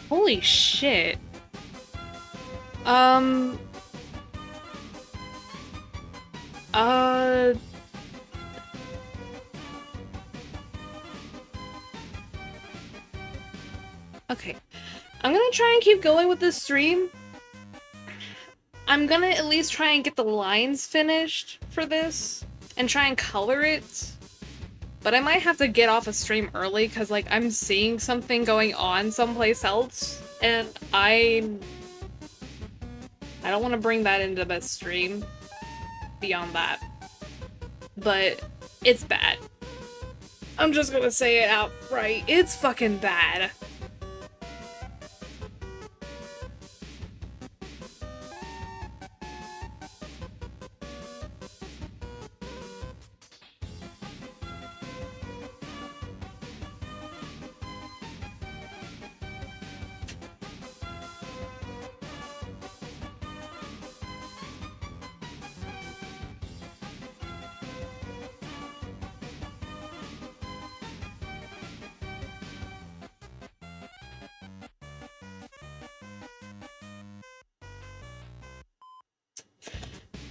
A: Holy shit. Um... Uh... Okay. I'm gonna try and keep going with this stream. I'm gonna at least try and get the lines finished for this and try and color it. But I might have to get off a stream early because, like, I'm seeing something going on someplace else, and I don't want to bring that into the stream beyond that. But it's bad. I'm just gonna say it outright. It's fucking bad.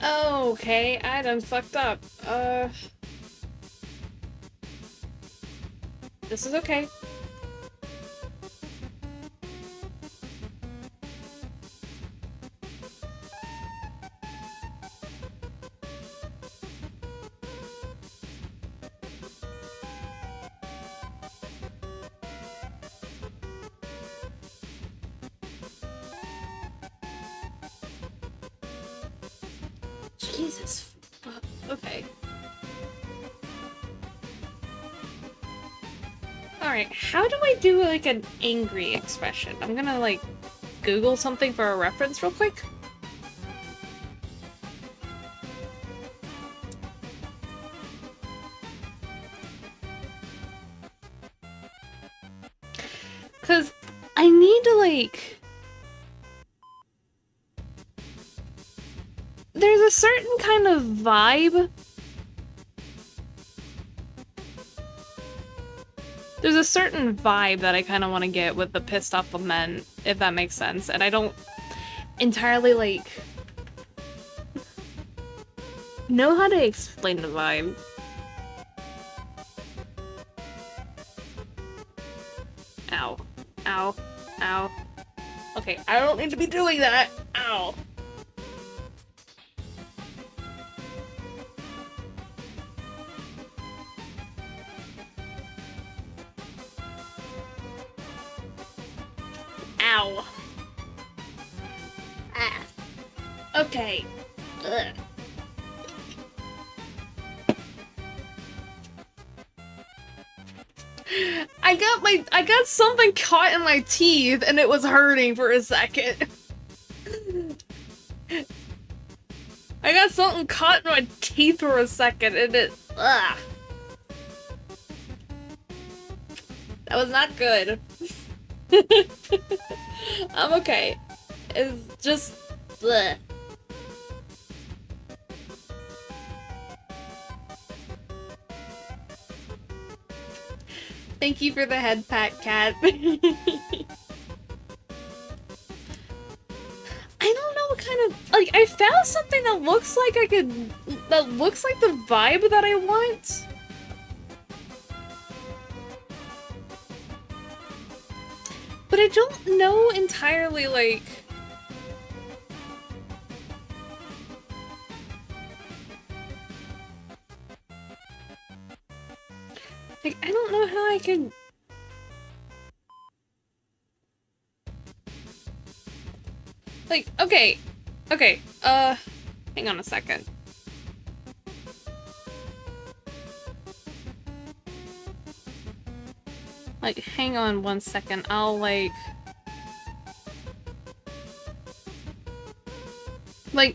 A: Okay, I done fucked up. This is okay. Jesus. Okay. Alright, how do I do like an angry expression? I'm gonna like Google something for a reference real quick. Cause I need to like... There's a certain kind of vibe. There's a certain vibe that I kind of want to get with the pissed off lament, if that makes sense. And I don't entirely like know how to explain the vibe. Ow. Ow. Ow. Okay, I don't need to be doing that. Ow. Ow. Ah. Okay. Ugh. I got something caught in my teeth and it was hurting for a second. I got something caught in my teeth for a second and it ugh. That was not good. I'm okay. It's just bleh. Thank you for the head pat, Cat. I don't know what kind of like I found something that looks like that looks like the vibe that I want. But I don't know entirely like I don't know how I could... Like, okay. Okay, hang on a second. Like, hang on one second. I'll, like,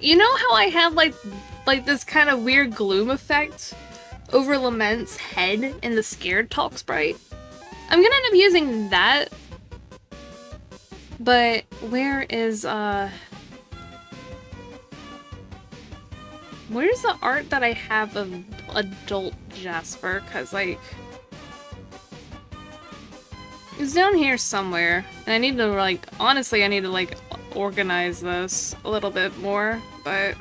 A: you know how I have, like this kind of weird gloom effect over Lament's head in the scared talk sprite? I'm gonna end up using that. But where is, where's the art that I have of adult Jasper? Cause, like... It's down here somewhere. And I need to, like, honestly, I need to, like, organize this a little bit more, but...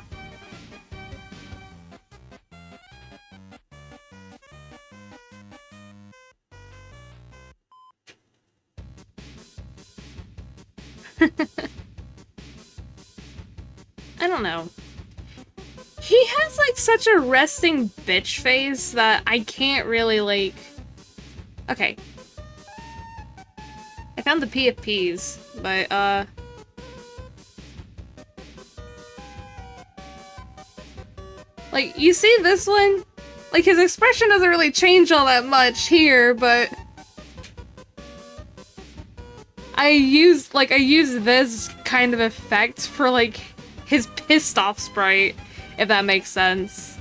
A: I don't know. He has, like, such a resting bitch face that I can't really, like... Okay. I found the PFPs, but, like, you see this one? Like, his expression doesn't really change all that much here, but... I use this kind of effect for, like, his pissed off sprite, if that makes sense.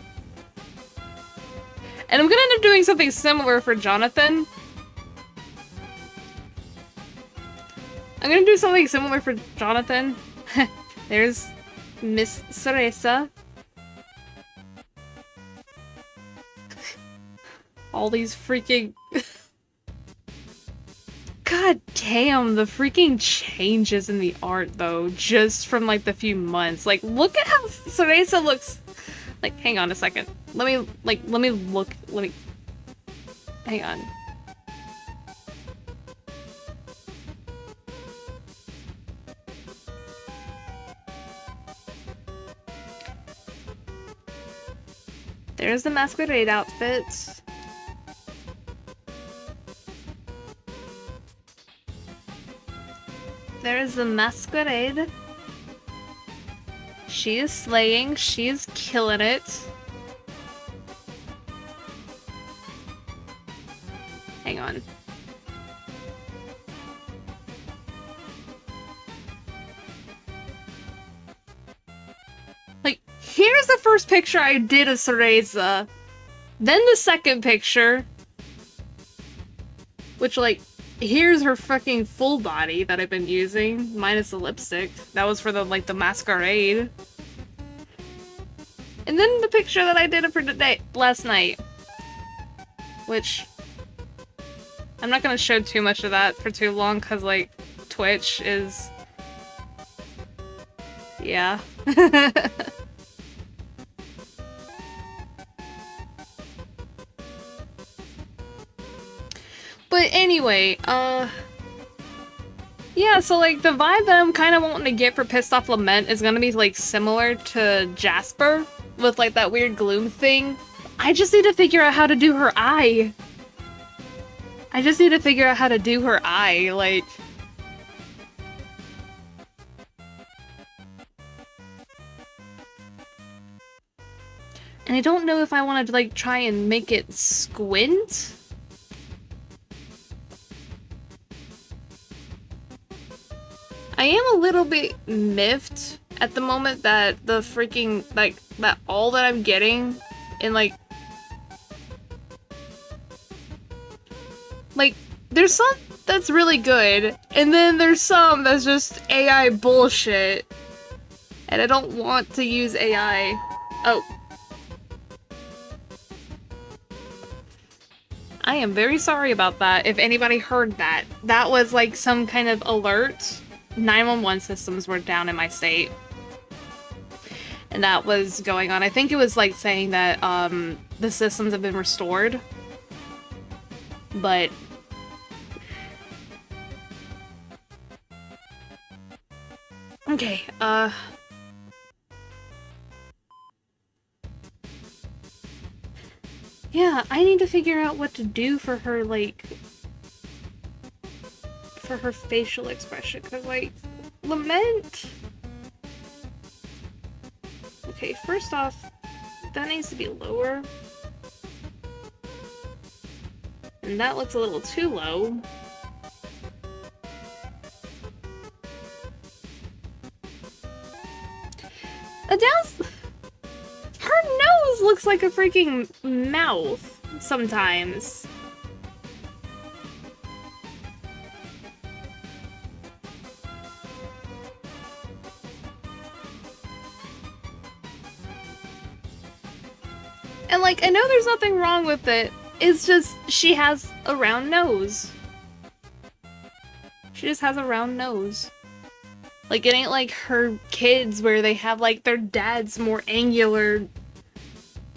A: And I'm gonna end up doing something similar for Jonathan. I'm gonna do something similar for Jonathan. There's Miss Cereza. All these freaking... God damn, the freaking changes in the art though, just from like the few months. Like, look at how Cereza looks. Like, hang on a second. Let me look. Hang on. There's the masquerade outfit. There's the masquerade. She is slaying. She is killing it. Hang on. Like, here's the first picture I did of Cereza. Then the second picture. Which, like, here's her fucking full body that I've been using, minus the lipstick. That was for the, like, the masquerade. And then the picture that I did for today, last night. Which, I'm not gonna show too much of that for too long, cause, like, Twitch is... yeah. But anyway, yeah, so like the vibe that I'm kind of wanting to get for Pissed Off Lament is gonna be like similar to Jasper with like that weird gloom thing. I just need to figure out how to do her eye. I just need to figure out how to do her eye, like... And I don't know if I want to like try and make it squint. I am a little bit miffed at the moment that the freaking, like, that all that I'm getting in, like, there's some that's really good, and then there's some that's just AI bullshit, and I don't want to use AI. Oh. I am very sorry about that, if anybody heard that. That was, like, some kind of alert. 911 systems were down in my state. And that was going on. I think it was like saying that the systems have been restored. But okay, yeah, I need to figure out what to do for her, like, for her facial expression, because, like, Lament... Okay, first off, that needs to be lower. And that looks a little too low. Adele's... her nose looks like a freaking mouth sometimes. And, like, I know there's nothing wrong with it. It's just, she has a round nose. She just has a round nose. Like, it ain't like her kids where they have, like, their dad's more angular...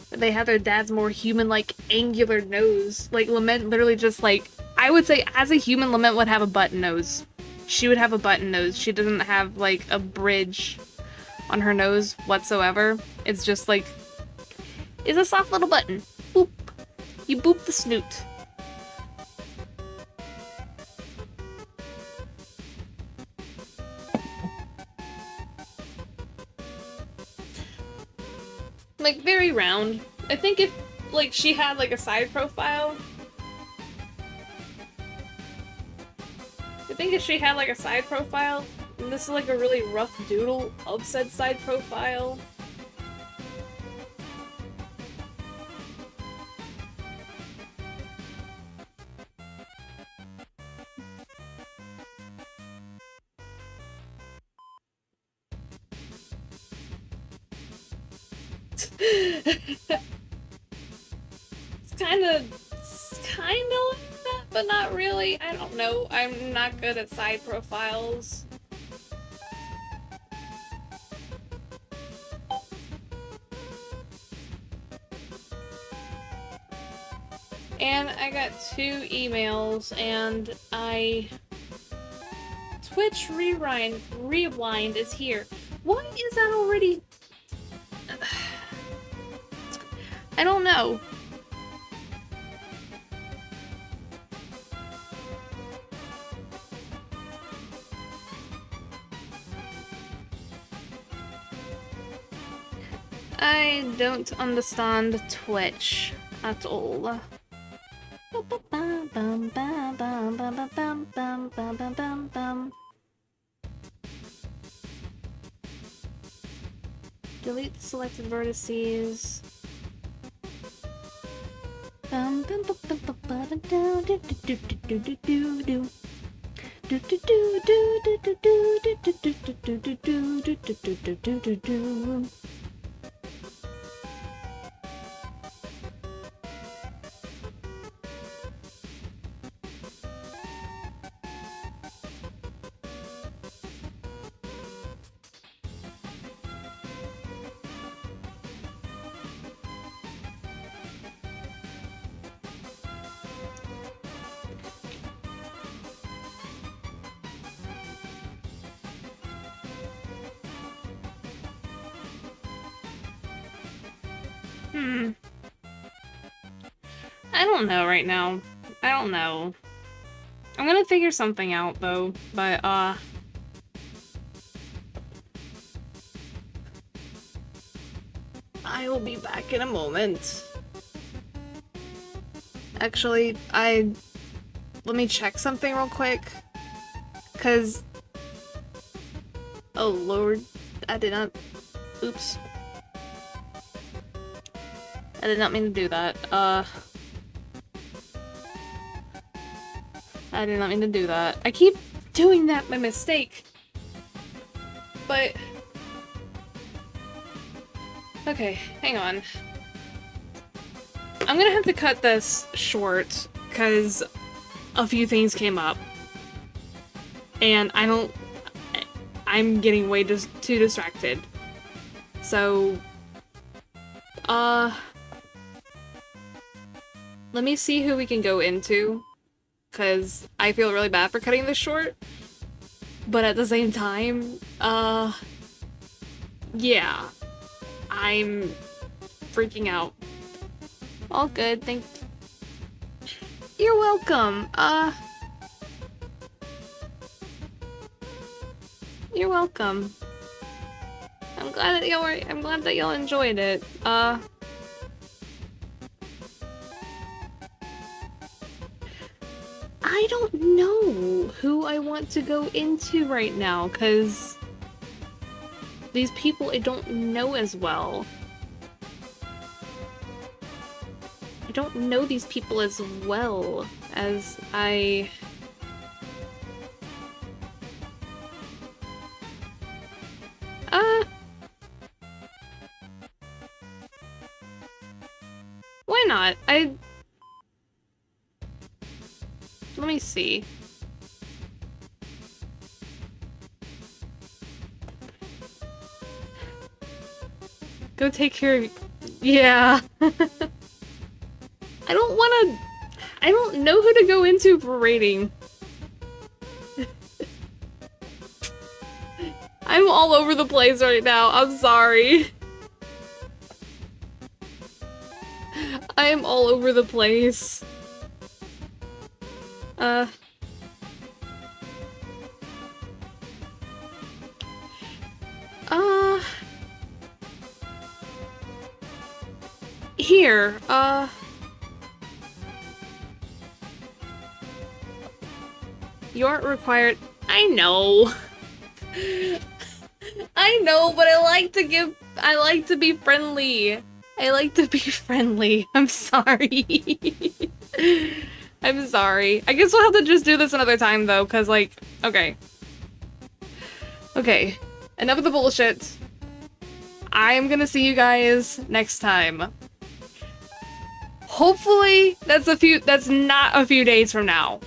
A: They have their dad's more human-like, angular nose. Like, Lament literally just, like... I would say, as a human, Lament would have a button nose. She would have a button nose. She doesn't have, like, a bridge on her nose whatsoever. It's just, like... It's a soft little button. Boop. You boop the snoot. Like, very round. I think if, like, she had, like, a side profile... I think if she had, like, a side profile, and this is, like, a really rough doodle of said side profile... It's kinda like that. but not really. I don't know. I'm not good at side profiles. And I got 2 emails, and Twitch Rewind is here. Why is that already? I don't know. I don't understand Twitch at all. Delete selected vertices. I don't know right now. I don't know. I'm gonna figure something out though, but I will be back in a moment. Actually, let me check something real quick. 'Cause oh lord, I did not. Oops. I did not mean to do that. I did not mean to do that. I keep doing that by mistake. But okay, hang on. I'm gonna have to cut this short because a few things came up. And I'm getting way too distracted. So, let me see who we can go into, because I feel really bad for cutting this short. But at the same time, yeah. I'm freaking out. All good, You're welcome, You're welcome. I'm glad that y'all enjoyed it. I don't know who I want to go into right now, because these people I don't know as well. I don't know these people as well as I... Why not? Let me see. Go take care of... Yeah. I don't know who to go into for rating. I'm all over the place right now. I'm sorry. I am all over the place. Here, you aren't required. I know. I know, but I like to be friendly. I like to be friendly. I'm sorry. I'm sorry. I guess we'll have to just do this another time though, cause like, okay. Okay, enough of the bullshit. I am gonna see you guys next time. Hopefully that's not a few days from now.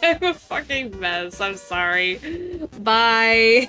A: I'm a fucking mess. I'm sorry. Bye.